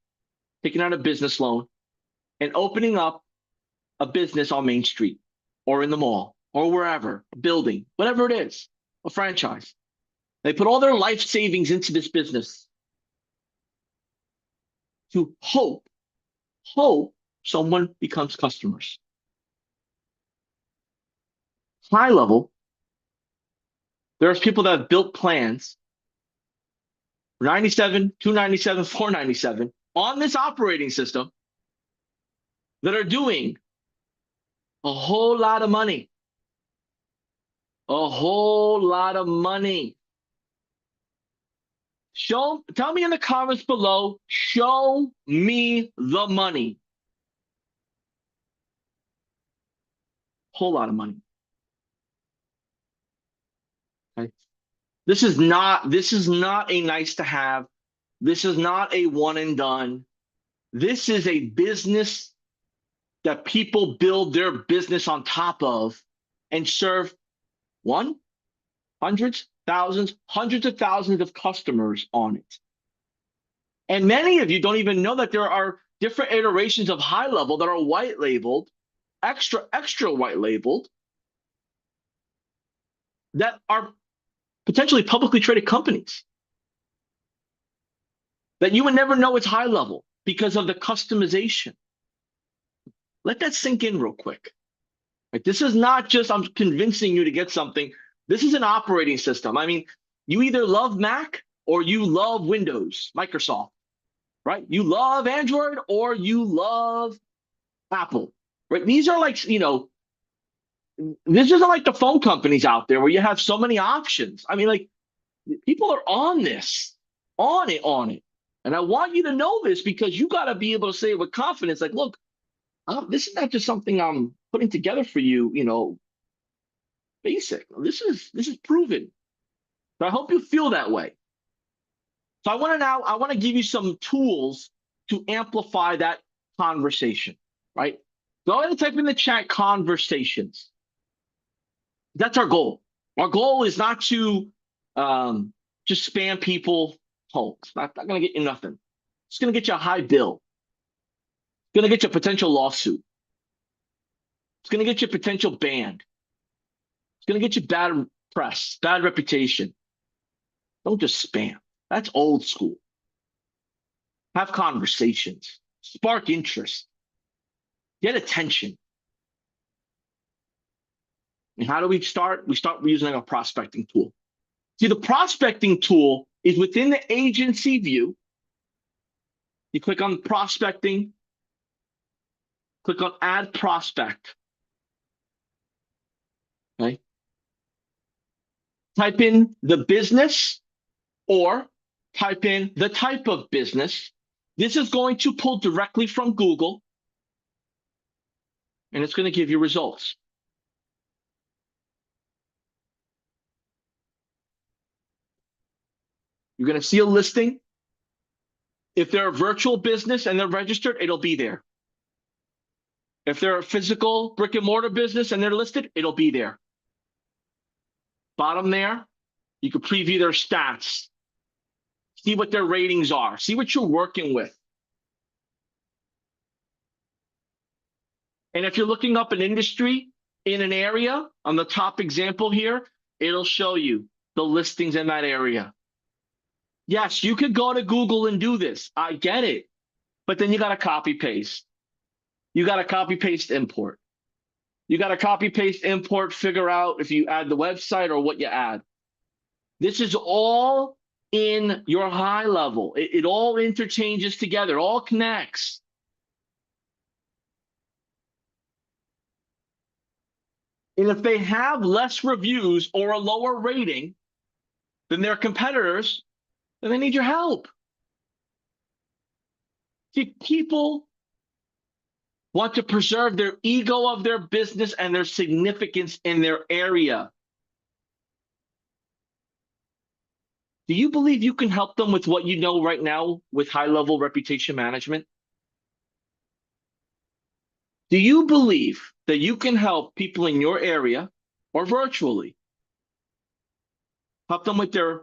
taking out a business loan, and opening up a business on Main Street or in the mall or wherever, a building, whatever it is, a franchise. They put all their life savings into this business to hope someone becomes customers. HighLevel, there's people that have built plans for 97, 297, 497 on this operating system that are doing a whole lot of money. A whole lot of money. Tell me in the comments below, show me the money. Whole lot of money. Okay. This is not a nice to have. This is not a one and done. This is a business that people build their business on top of and serve hundreds of thousands of customers on it. And many of you don't even know that there are different iterations of HighLevel that are white labeled, extra white labeled, that are potentially publicly traded companies that you would never know it's HighLevel because of the customization. Let that sink in real quick. Right? This is not just I'm convincing you to get something. This is an operating system. I mean, you either love Mac or you love Windows, Microsoft, right? You love Android or you love Apple, right? These are like, this isn't like the phone companies out there where you have so many options. I mean, like people are on this, on it. And I want you to know this because you got to be able to say with confidence, like, look, this is not just something I'm putting together for you, basic. This is proven. So I hope you feel that way. So I want to give you some tools to amplify that conversation, right? Go ahead and type in the chat conversations. That's our goal. Our goal is not to just spam people home. It's not going to get you nothing. It's going to get you a high bill. It's going to get you a potential lawsuit. It's going to get you a potential banned. It's going to get you bad press, bad reputation. Don't just spam. That's old school. Have conversations. Spark interest. Get attention. And how do we start? We start using a prospecting tool. See, the prospecting tool is within the agency view. You click on prospecting, click on add prospect. Okay. Type in the business or type in the type of business. This is going to pull directly from Google, and it's going to give you results. You're going to see a listing. If they're a virtual business and they're registered, it'll be there. If they're a physical brick and mortar business and they're listed, it'll be there. Bottom there, you can preview their stats, see what their ratings are, see what you're working with. And if you're looking up an industry in an area, on the top example here, it'll show you the listings in that area. Yes, you could go to Google and do this. I get it. But then you got to copy paste. You got to copy paste import. You got to copy paste import, figure out if you add the website or what you add. This is all in your HighLevel. It all interchanges together, all connects. And if they have less reviews or a lower rating than their competitors, then they need your help. See, people want to preserve their ego of their business and their significance in their area. Do you believe you can help them with what you know right now with high-level reputation management? Do you believe that you can help people in your area or virtually help them with their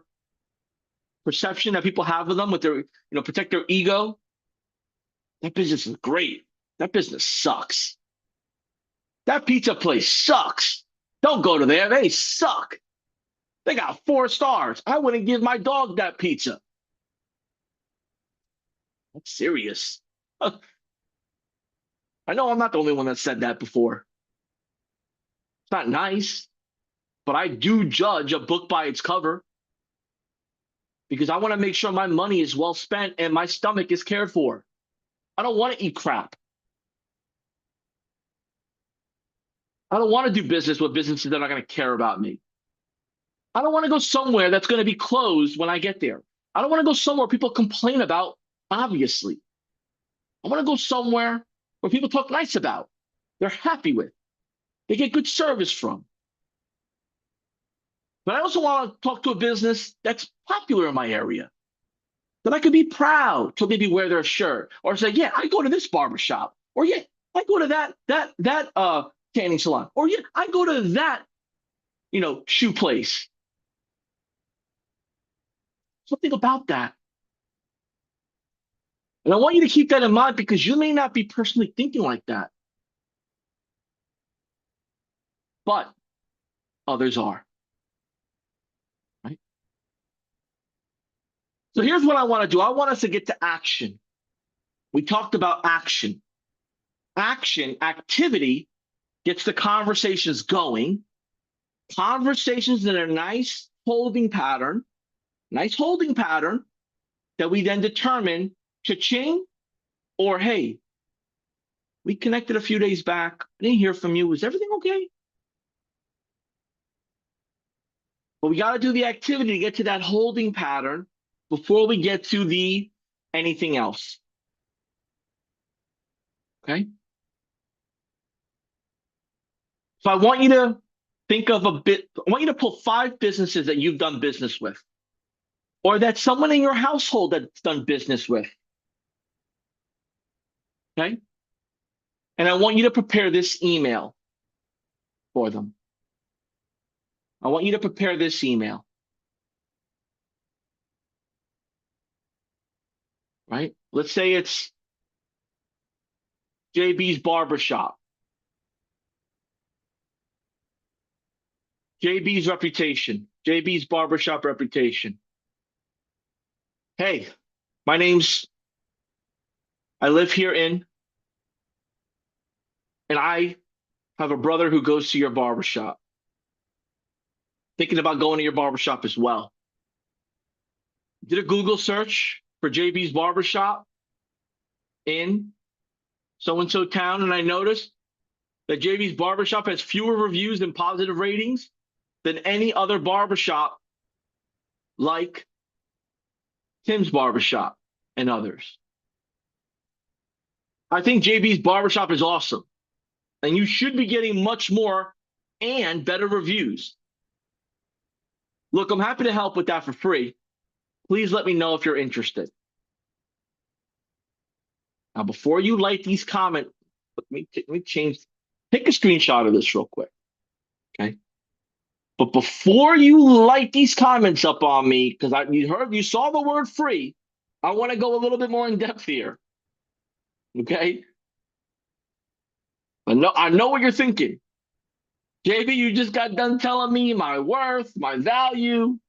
perception that people have of them, with their, protect their ego? That business is great. That business sucks. That pizza place sucks. Don't go to there. They suck. They got 4 stars. I wouldn't give my dog that pizza. That's serious. I know I'm not the only one that said that before. It's not nice, but I do judge a book by its cover because I want to make sure my money is well spent and my stomach is cared for. I don't want to eat crap. I don't want to do business with businesses that are going to care about me. I don't want to go somewhere that's going to be closed when I get there. I don't want to go somewhere people complain about, obviously. I want to go somewhere where people talk nice about, they're happy with, they get good service from. But I also want to talk to a business that's popular in my area, that I could be proud to maybe wear their shirt or say, yeah, I go to this barbershop, or yeah, I go to that tanning salon, or yeah, I go to that, shoe place. Something about that. And I want you to keep that in mind because you may not be personally thinking like that, but others are. Right? So here's what I want to do. I want us to get to action. We talked about action. Action, activity gets the conversations going. Conversations in a nice holding pattern that we then determine cha-ching or hey, we connected a few days back. I didn't hear from you. Is everything okay? But we got to do the activity to get to that holding pattern before we get to the anything else. Okay? So I want you to think of I want you to pull 5 businesses that you've done business with, or that someone in your household that's done business with. Okay? And I want you to prepare this email for them. I want you to prepare this email. Right? Let's say it's JB's Barbershop. JB's reputation. JB's Barbershop reputation. Hey, I live here and I have a brother who goes to your barbershop. Thinking about going to your barbershop as well. Did a Google search for JB's Barbershop in so-and-so town, and I noticed that JB's Barbershop has fewer reviews and positive ratings than any other barbershop like Tim's Barbershop and others. I think JB's Barbershop is awesome, and you should be getting much more and better reviews. Look, I'm happy to help with that for free. Please let me know if you're interested. Now, before you like these comments, let me change. Take a screenshot of this real quick. Okay. But before you light these comments up on me, because you saw the word free, I want to go a little bit more in depth here. Okay. I know what you're thinking. JB, you just got done telling me my worth, my value,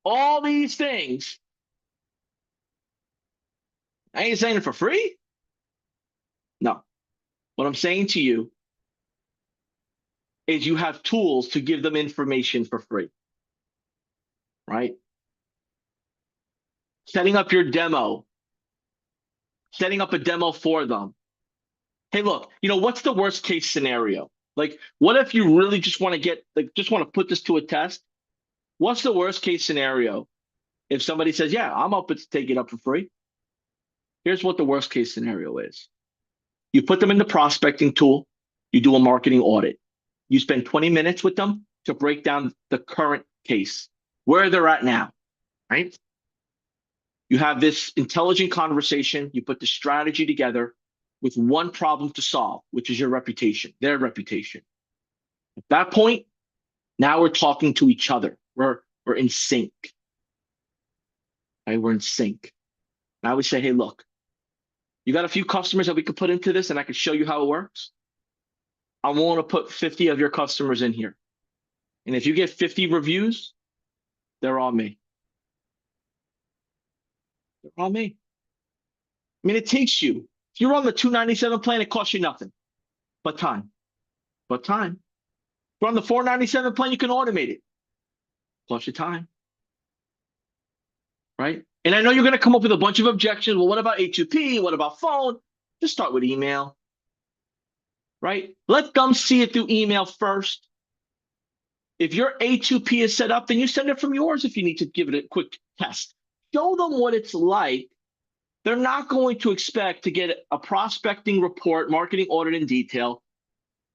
all these things. I ain't saying it for free. No. What I'm saying to you is you have tools to give them information for free. Right? Setting up your demo. Setting up a demo for them. Hey, look, what's the worst case scenario? Like, what if you really just want to put this to a test? What's the worst case scenario? If somebody says, yeah, I'm open to take it up for free. Here's what the worst case scenario is. You put them in the prospecting tool. You do a marketing audit. You spend 20 minutes with them to break down the current case, where they're at now. right? You have this intelligent conversation, you put the strategy together with one problem to solve, which is your reputation, their reputation. At that point, now we're talking to each other. We're in sync. Right? We're in sync. And I would say, hey, look, you got a few customers that we could put into this and I could show you how it works. I'm willing to put 50 of your customers in here. And if you get 50 reviews, they're all me. They're all me. I mean, it takes you. If you're on the 297 plan, it costs you nothing but time. But time. If you're on the 497 plan, you can automate it. Costs you time. Right? And I know you're going to come up with a bunch of objections. Well, what about A2P? What about phone? Just start with email. Right? Let them see it through email first. If your A2P is set up, then you send it from yours if you need to give it a quick test. Show them what it's like. They're not going to expect to get a prospecting report, marketing audit in detail,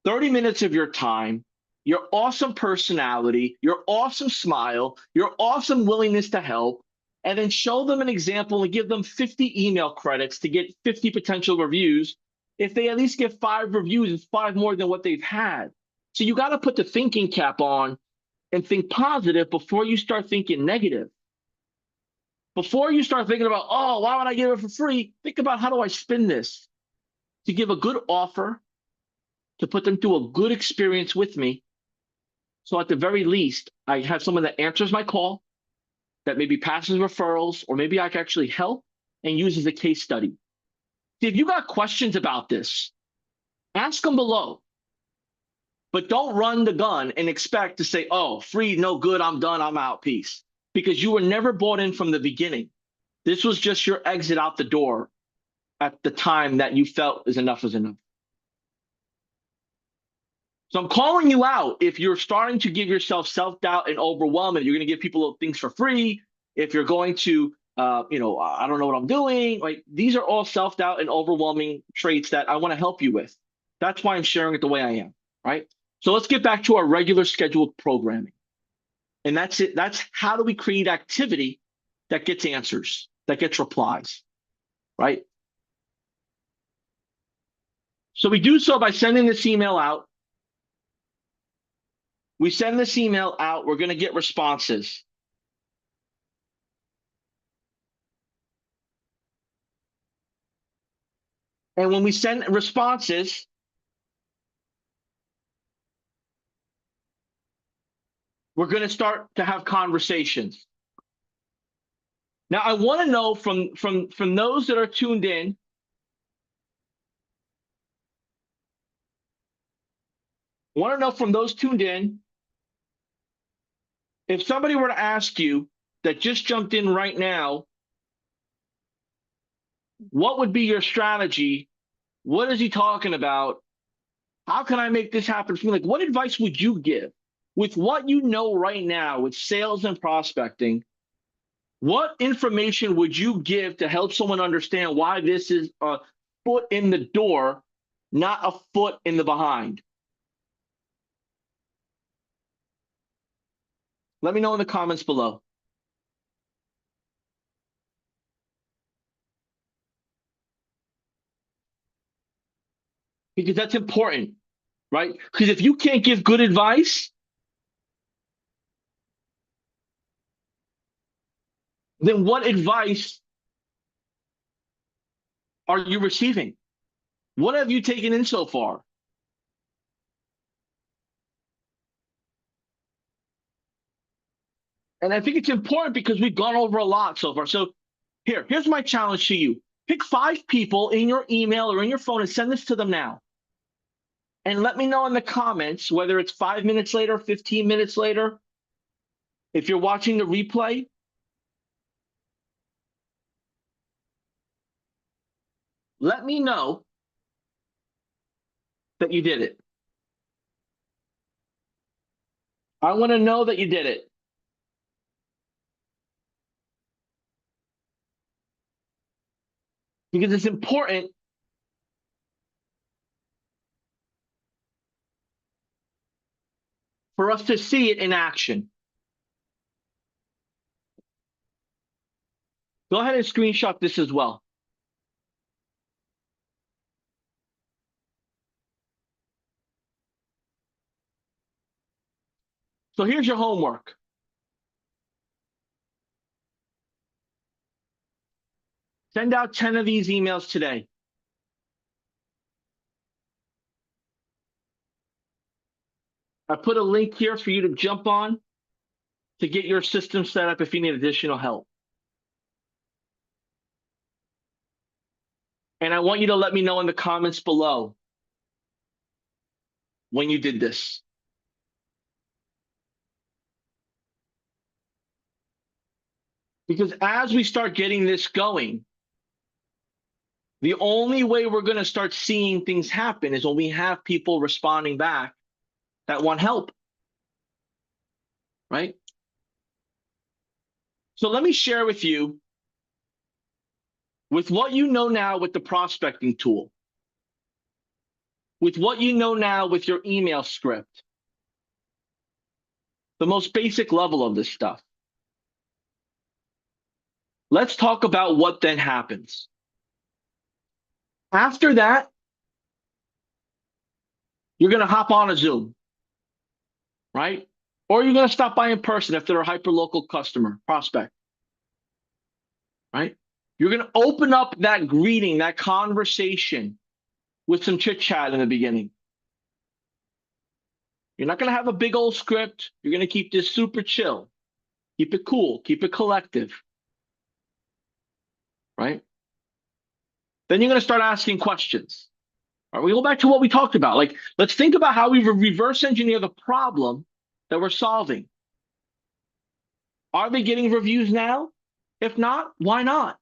30 minutes of your time, your awesome personality, your awesome smile, your awesome willingness to help, and then show them an example and give them 50 email credits to get 50 potential reviews. If they at least get 5 reviews, it's 5 more than what they've had. So you got to put the thinking cap on and think positive before you start thinking negative. Before you start thinking about, oh, why would I give it for free? Think about, how do I spin this to give a good offer, to put them through a good experience with me. So at the very least, I have someone that answers my call, that maybe passes referrals, or maybe I can actually help and use as a case study. See, if you got questions about this, ask them below. But don't run the gun and expect to say, oh, free, no good, I'm done, I'm out, peace. Because you were never bought in from the beginning. This was just your exit out the door at the time that you felt is enough is enough. So I'm calling you out if you're starting to give yourself self-doubt and overwhelm, and you're going to give people things for free. If you're going to, I don't know what I'm doing. Like, these are all self-doubt and overwhelming traits that I want to help you with. That's why I'm sharing it the way I am, right? So let's get back to our regular scheduled programming. And that's it. That's how do we create activity that gets answers, that gets replies, right? So we do so by sending this email out. We send this email out, we're going to get responses. And when we send responses, we're going to start to have conversations. Now, I want to know from those that are tuned in, if somebody were to ask you that just jumped in right now, what would be your strategy? What is he talking about? How can I make this happen for me? Like, what advice would you give with what you know right now with sales and prospecting? What information would you give to help someone understand why this is a foot in the door, not a foot in the behind? Let me know in the comments below. Because that's important, right? Because if you can't give good advice, then what advice are you receiving? What have you taken in so far? And I think it's important because we've gone over a lot so far. So here's my challenge to you. Pick 5 people in your email or in your phone and send this to them now. And let me know in the comments, whether it's 5 minutes later, 15 minutes later, if you're watching the replay, let me know that you did it. I want to know that you did it. Because it's important for us to see it in action. Go ahead and screenshot this as well. So here's your homework. Send out 10 of these emails today. I put a link here for you to jump on to get your system set up if you need additional help. And I want you to let me know in the comments below when you did this. Because as we start getting this going, the only way we're going to start seeing things happen is when we have people responding back that want help, right? So let me share with you, with what you know now with the prospecting tool, with what you know now with your email script, the most basic level of this stuff. Let's talk about what then happens. After that, you're going to hop on a Zoom, right? Or you're going to stop by in person if they're a hyper-local customer, prospect, right? You're going to open up that greeting, that conversation with some chit-chat in the beginning. You're not going to have a big old script. You're going to keep this super chill. Keep it cool. Keep it collective, right? Then you're going to start asking questions. All right, we go back to what we talked about. Like, let's think about how we reverse engineer the problem that we're solving. Are they getting reviews now? If not, why not?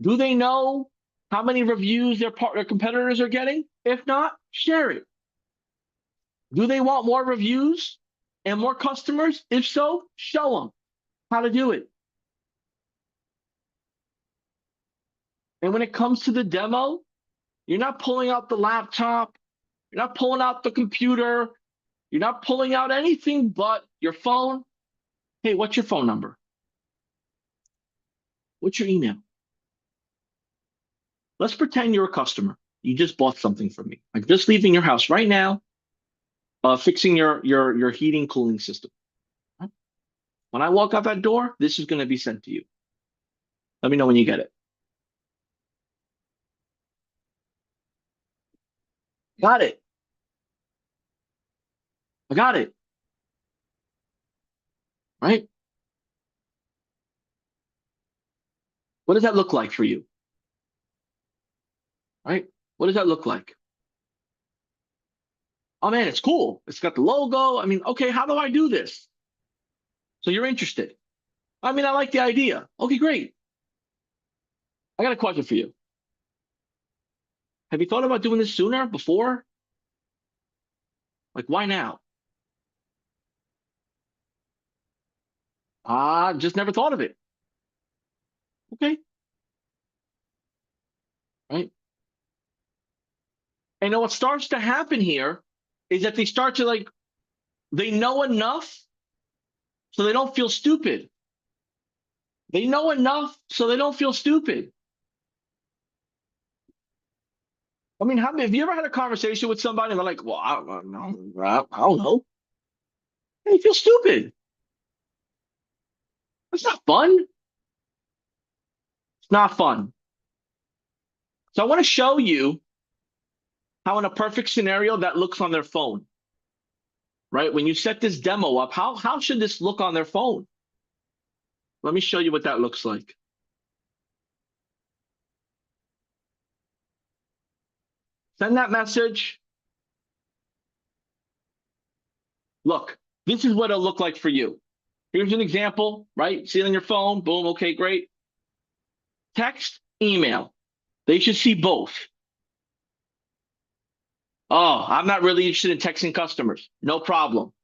Do they know how many reviews their competitors are getting? If not, share it. Do they want more reviews and more customers? If so, show them how to do it. And when it comes to the demo, you're not pulling out the laptop, you're not pulling out the computer, you're not pulling out anything but your phone. Hey, what's your phone number? What's your email? Let's pretend you're a customer. You just bought something from me. Like just leaving your house right now, fixing your heating cooling system. When I walk out that door, this is going to be sent to you. Let me know when you get it. Got it. I got it. Right? What does that look like for you? Right? What does that look like? Oh man, it's cool. It's got the logo. I mean, okay, how do I do this? So you're interested. I mean, I like the idea. Okay, great. I got a question for you. Have you thought about doing this sooner, before? Like, why now? Ah, just never thought of it. Okay, right? And then what starts to happen here is that they start to like, they know enough so they don't feel stupid. They know enough so they don't feel stupid. I mean, have you ever had a conversation with somebody and they're like, well, I don't know. I don't know. They feel stupid. It's not fun. It's not fun. So I want to show you how in a perfect scenario that looks on their phone, right? When you set this demo up, how should this look on their phone? Let me show you what that looks like. Send that message. Look, this is what it'll look like for you. Here's an example, right? See it on your phone. Boom. Okay, great. Text, email. They should see both. Oh, I'm not really interested in texting customers. No problem.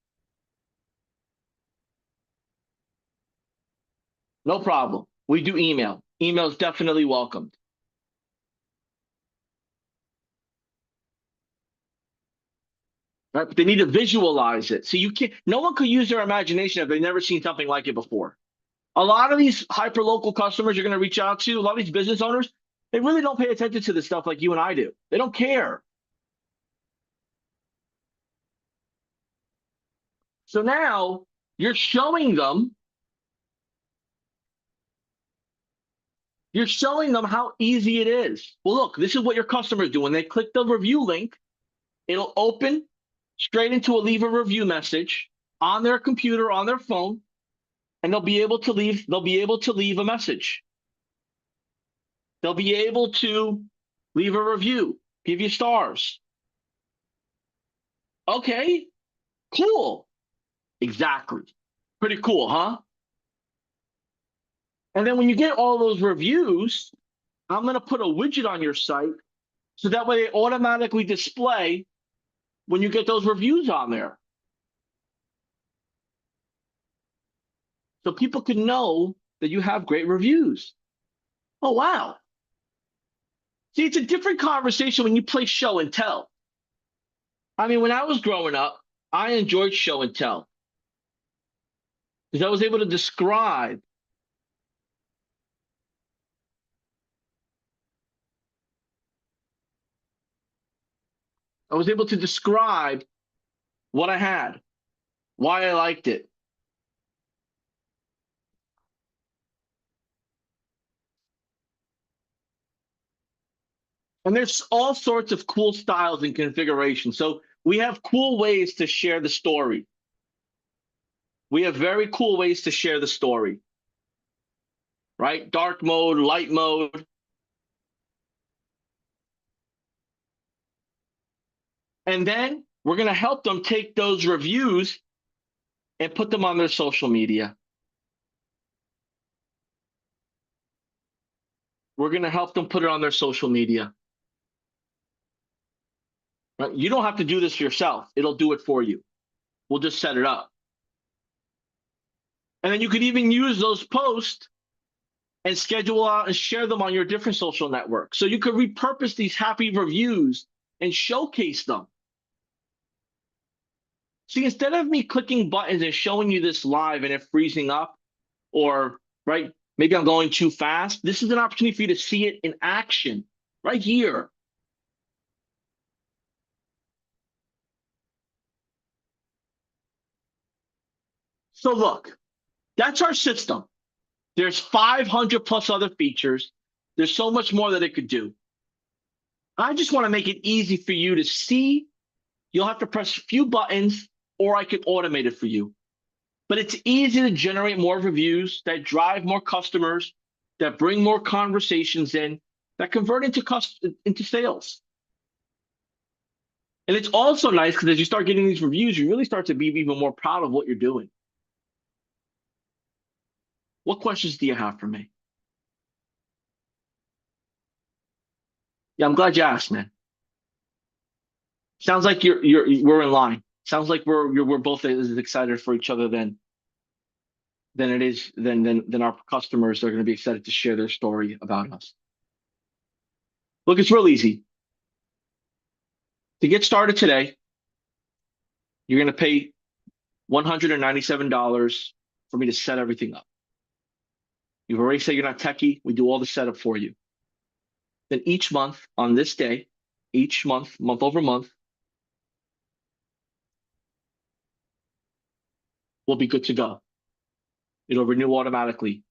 No problem. We do email. Email is definitely welcomed. Right? But they need to visualize it. So you can't, no one could use their imagination if they've never seen something like it before. A lot of these hyper local customers you're going to reach out to, a lot of these business owners, they really don't pay attention to this stuff like you and I do. They don't care. So now you're showing them, you're showing them how easy it is. Well, look, this is what your customers do. When they click the review link, it'll open straight into a leave a review message on their computer, on their phone, and they'll be able to leave a message. They'll be able to leave a review, give you stars. Okay, cool. Exactly. Pretty cool, huh? And then when you get all those reviews, I'm going to put a widget on your site so that way they automatically display when you get those reviews on there. So people can know that you have great reviews. Oh, wow. See, it's a different conversation when you play show and tell. I mean, when I was growing up, I enjoyed show and tell because I was able to describe. I was able to describe what I had, why I liked it. And there's all sorts of cool styles and configurations. So we have cool ways to share the story. We have very cool ways to share the story, right? Dark mode, light mode. And then we're going to help them take those reviews and put them on their social media. We're going to help them put it on their social media. Right? You don't have to do this yourself. It'll do it for you. We'll just set it up. And then you could even use those posts and schedule out and share them on your different social networks. So you could repurpose these happy reviews and showcase them. See, instead of me clicking buttons and showing you this live and it freezing up, or right, maybe I'm going too fast, this is an opportunity for you to see it in action right here. So look, that's our system. There's 500 plus other features. There's so much more that it could do. I just want to make it easy for you to see. You'll have to press a few buttons, or I can automate it for you. But it's easy to generate more reviews that drive more customers, that bring more conversations in, that convert into sales. And it's also nice because as you start getting these reviews, you really start to be even more proud of what you're doing. What questions do you have for me? Yeah, I'm glad you asked, man. Sounds like we're in line. Sounds like we're both as excited for each other than it is than our customers are going to be excited to share their story about us. Look, it's real easy. To get started today, you're going to pay $197 for me to set everything up. You've already said you're not techie. We do all the setup for you. Then each month on this day, each month, month over month, we'll be good to go. It'll renew automatically.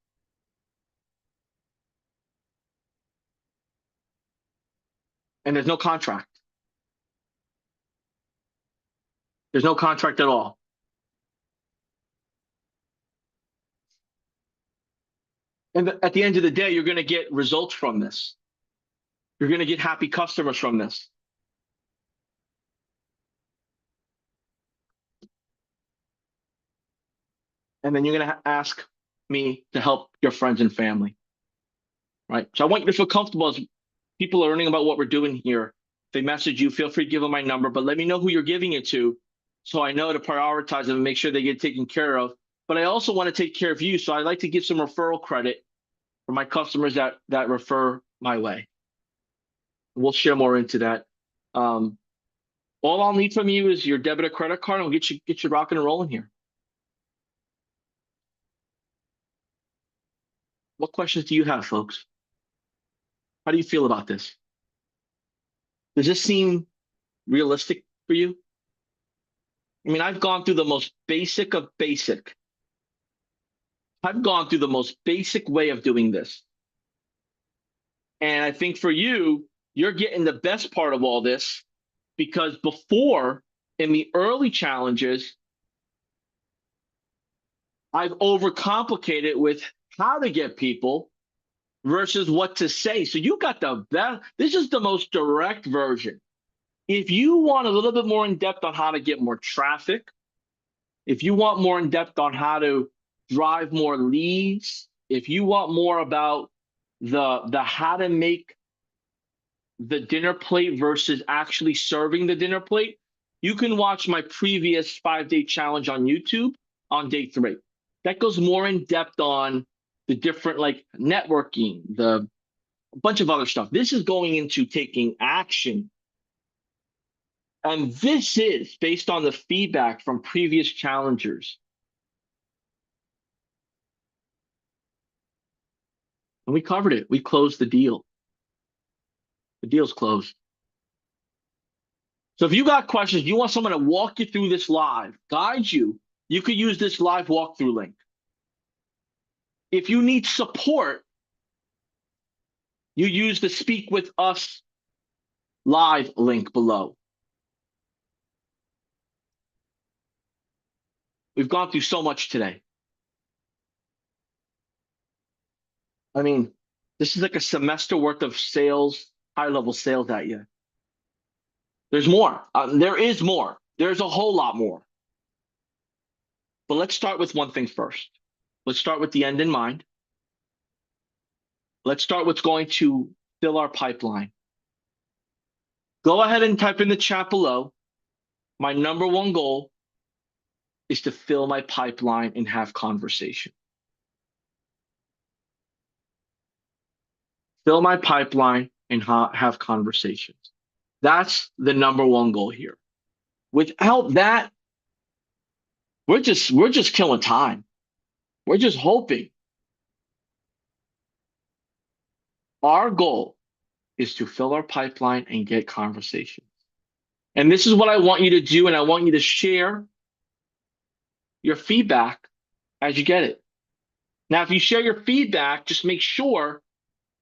And there's no contract. There's no contract at all. And at the end of the day, you're going to get results from this. You're going to get happy customers from this. And then you're going to ask me to help your friends and family, right? So I want you to feel comfortable as people are learning about what we're doing here. If they message you, feel free to give them my number, but let me know who you're giving it to so I know to prioritize them and make sure they get taken care of. But I also want to take care of you. So I like to give some referral credit for my customers that refer my way. We'll share more into that. All I'll need from you is your debit or credit card, and we'll get you rocking and rolling here. What questions do you have, folks? How do you feel about this? Does this seem realistic for you? I mean, I've gone through the most basic of basic. I've gone through the most basic way of doing this. And I think for you, you're getting the best part of all this because before, in the early challenges, I've overcomplicated with how to get people versus what to say. So you got the best. This is the most direct version. If you want a little bit more in depth on how to get more traffic, if you want more in depth on how to drive more leads, if you want more about the how to make the dinner plate versus actually serving the dinner plate, you can watch my previous 5-day challenge on YouTube on day 3. That goes more in depth on the different like networking, the a bunch of other stuff. This is going into taking action. And this is based on the feedback from previous challengers. And we covered it. We closed the deal. The deal's closed. So if you got questions, you want someone to walk you through this live, guide you, you could use this live walkthrough link. If you need support, you use the Speak with Us live link below. We've gone through so much today. I mean, this is like a semester worth of sales, high-level sales at you. There's more. There is more. There's a whole lot more. But let's start with one thing first. Let's start with the end in mind. Let's start what's going to fill our pipeline. Go ahead and type in the chat below. My number one goal is to fill my pipeline and have conversation. Fill my pipeline and have conversations. That's the number one goal here. Without that, we're just killing time. We're just hoping. Our goal is to fill our pipeline and get conversations. And this is what I want you to do, and I want you to share your feedback as you get it. Now, if you share your feedback, just make sure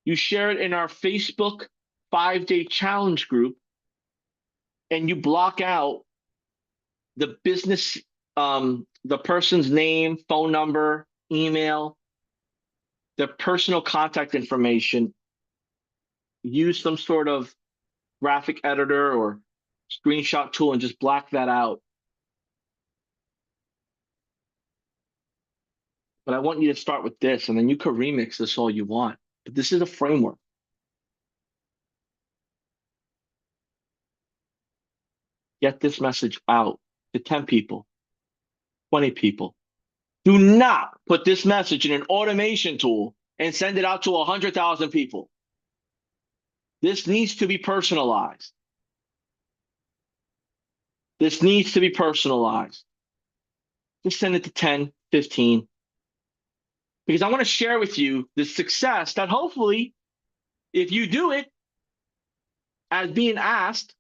you share it in our Facebook 5-day challenge group, and you block out the business, the person's name, phone number, email, their personal contact information. Use some sort of graphic editor or screenshot tool and just black that out. But I want you to start with this, and then you could remix this all you want. But this is a framework. Get this message out to 10 people, 20 people. Do not put this message in an automation tool and send it out to 100,000 people. This needs to be personalized. This needs to be personalized. Just send it to 10, 15. Because I want to share with you the success that hopefully, if you do it as being asked,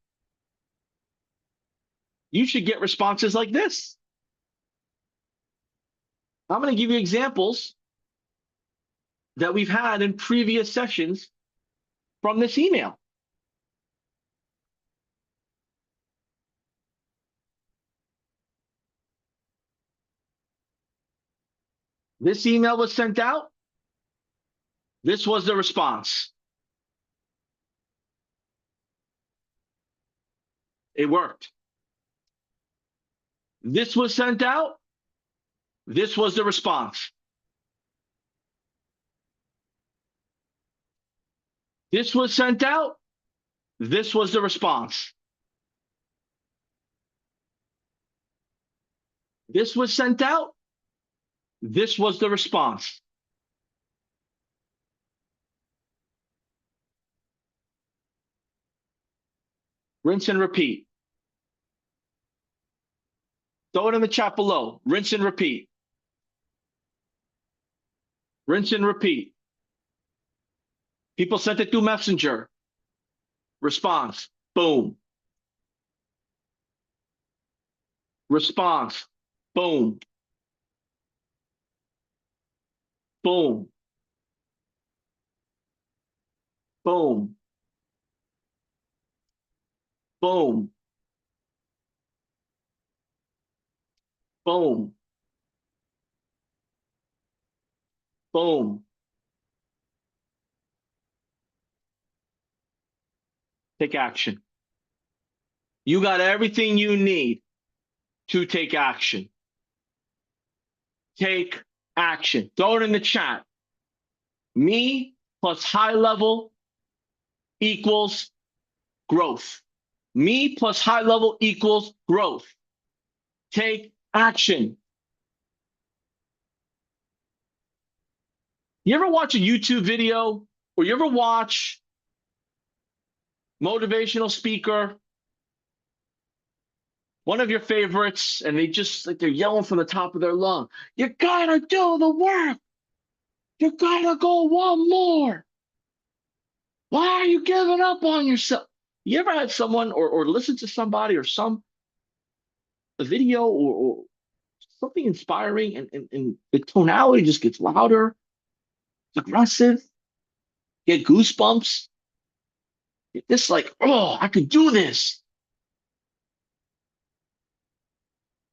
you should get responses like this. I'm going to give you examples that we've had in previous sessions from this email. This email was sent out. This was the response. It worked. This was sent out. This was the response. This was sent out. This was the response. This was sent out. This was the response. Rinse and repeat. Throw it in the chat below. Rinse and repeat. Rinse and repeat. People sent it through Messenger. Response. Boom. Response. Boom. Boom. Boom. Boom. Boom. Boom. Take action. You got everything you need to take action. Take action. Throw it in the chat. Me plus HighLevel equals growth. Me plus HighLevel equals growth. Take action. You ever watch a YouTube video or you ever watch motivational speaker, one of your favorites, and they just like they're yelling from the top of their lung, you gotta do the work. You gotta go one more. Why are you giving up on yourself? You ever had someone or listen to somebody or a video or something inspiring and the tonality just gets louder, it's aggressive, get goosebumps. Get this like, oh, I could do this.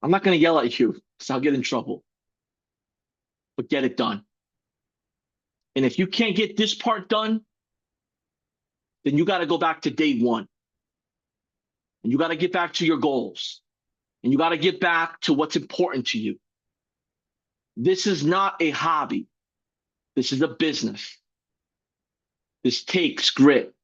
I'm not gonna yell at you because I'll get in trouble, but get it done. And if you can't get this part done, then you got to go back to day one. And you got to get back to your goals. And you got to get back to what's important to you. This is not a hobby. This is a business. This takes grit.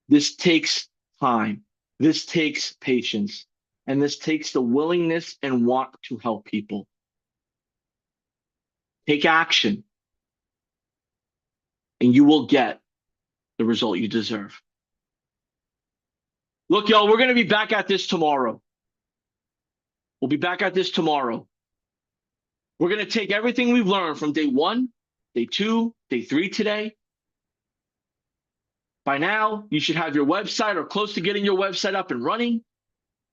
This takes time. This takes patience. And this takes the willingness and want to help people. Take action. And you will get the result you deserve. Look, y'all, we're going to be back at this tomorrow. We'll be back at this tomorrow. We're going to take everything we've learned from day 1, day 2, day 3 today. By now, you should have your website or close to getting your website up and running.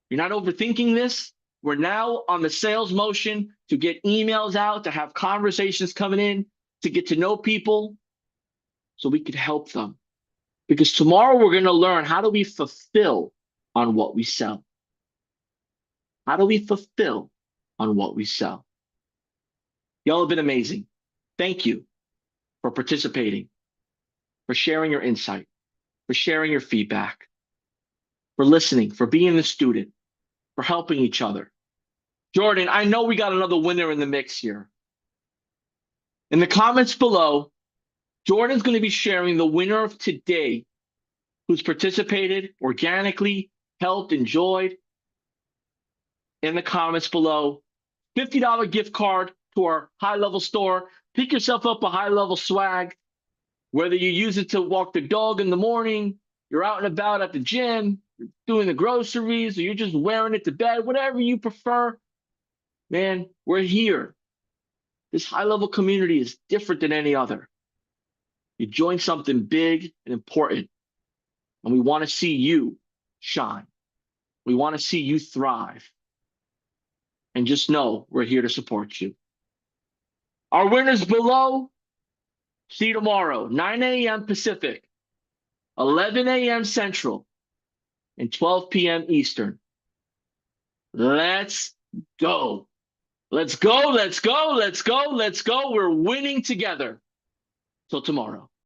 You're not overthinking this. We're now on the sales motion to get emails out, to have conversations coming in, to get to know people so we could help them. Because tomorrow we're going to learn how do we fulfill on what we sell. How do we fulfill on what we sell? Y'all have been amazing. Thank you for participating, for sharing your insight, for sharing your feedback, for listening, for being the student, for helping each other. Jordan, I know we got another winner in the mix here. In the comments below, Jordan's going to be sharing the winner of today who's participated, organically, helped, enjoyed. In the comments below, $50 gift card to our HighLevel store. Pick yourself up a HighLevel swag, whether you use it to walk the dog in the morning, you're out and about at the gym, you're doing the groceries, or you're just wearing it to bed, whatever you prefer. Man, we're here. This HighLevel community is different than any other. You join something big and important, and we want to see you shine. We want to see you thrive. And just know we're here to support you. Our winners below, see you tomorrow, 9 a.m. Pacific, 11 a.m. Central, and 12 p.m. Eastern. Let's go. Let's go, let's go, let's go, let's go. We're winning together. Till tomorrow.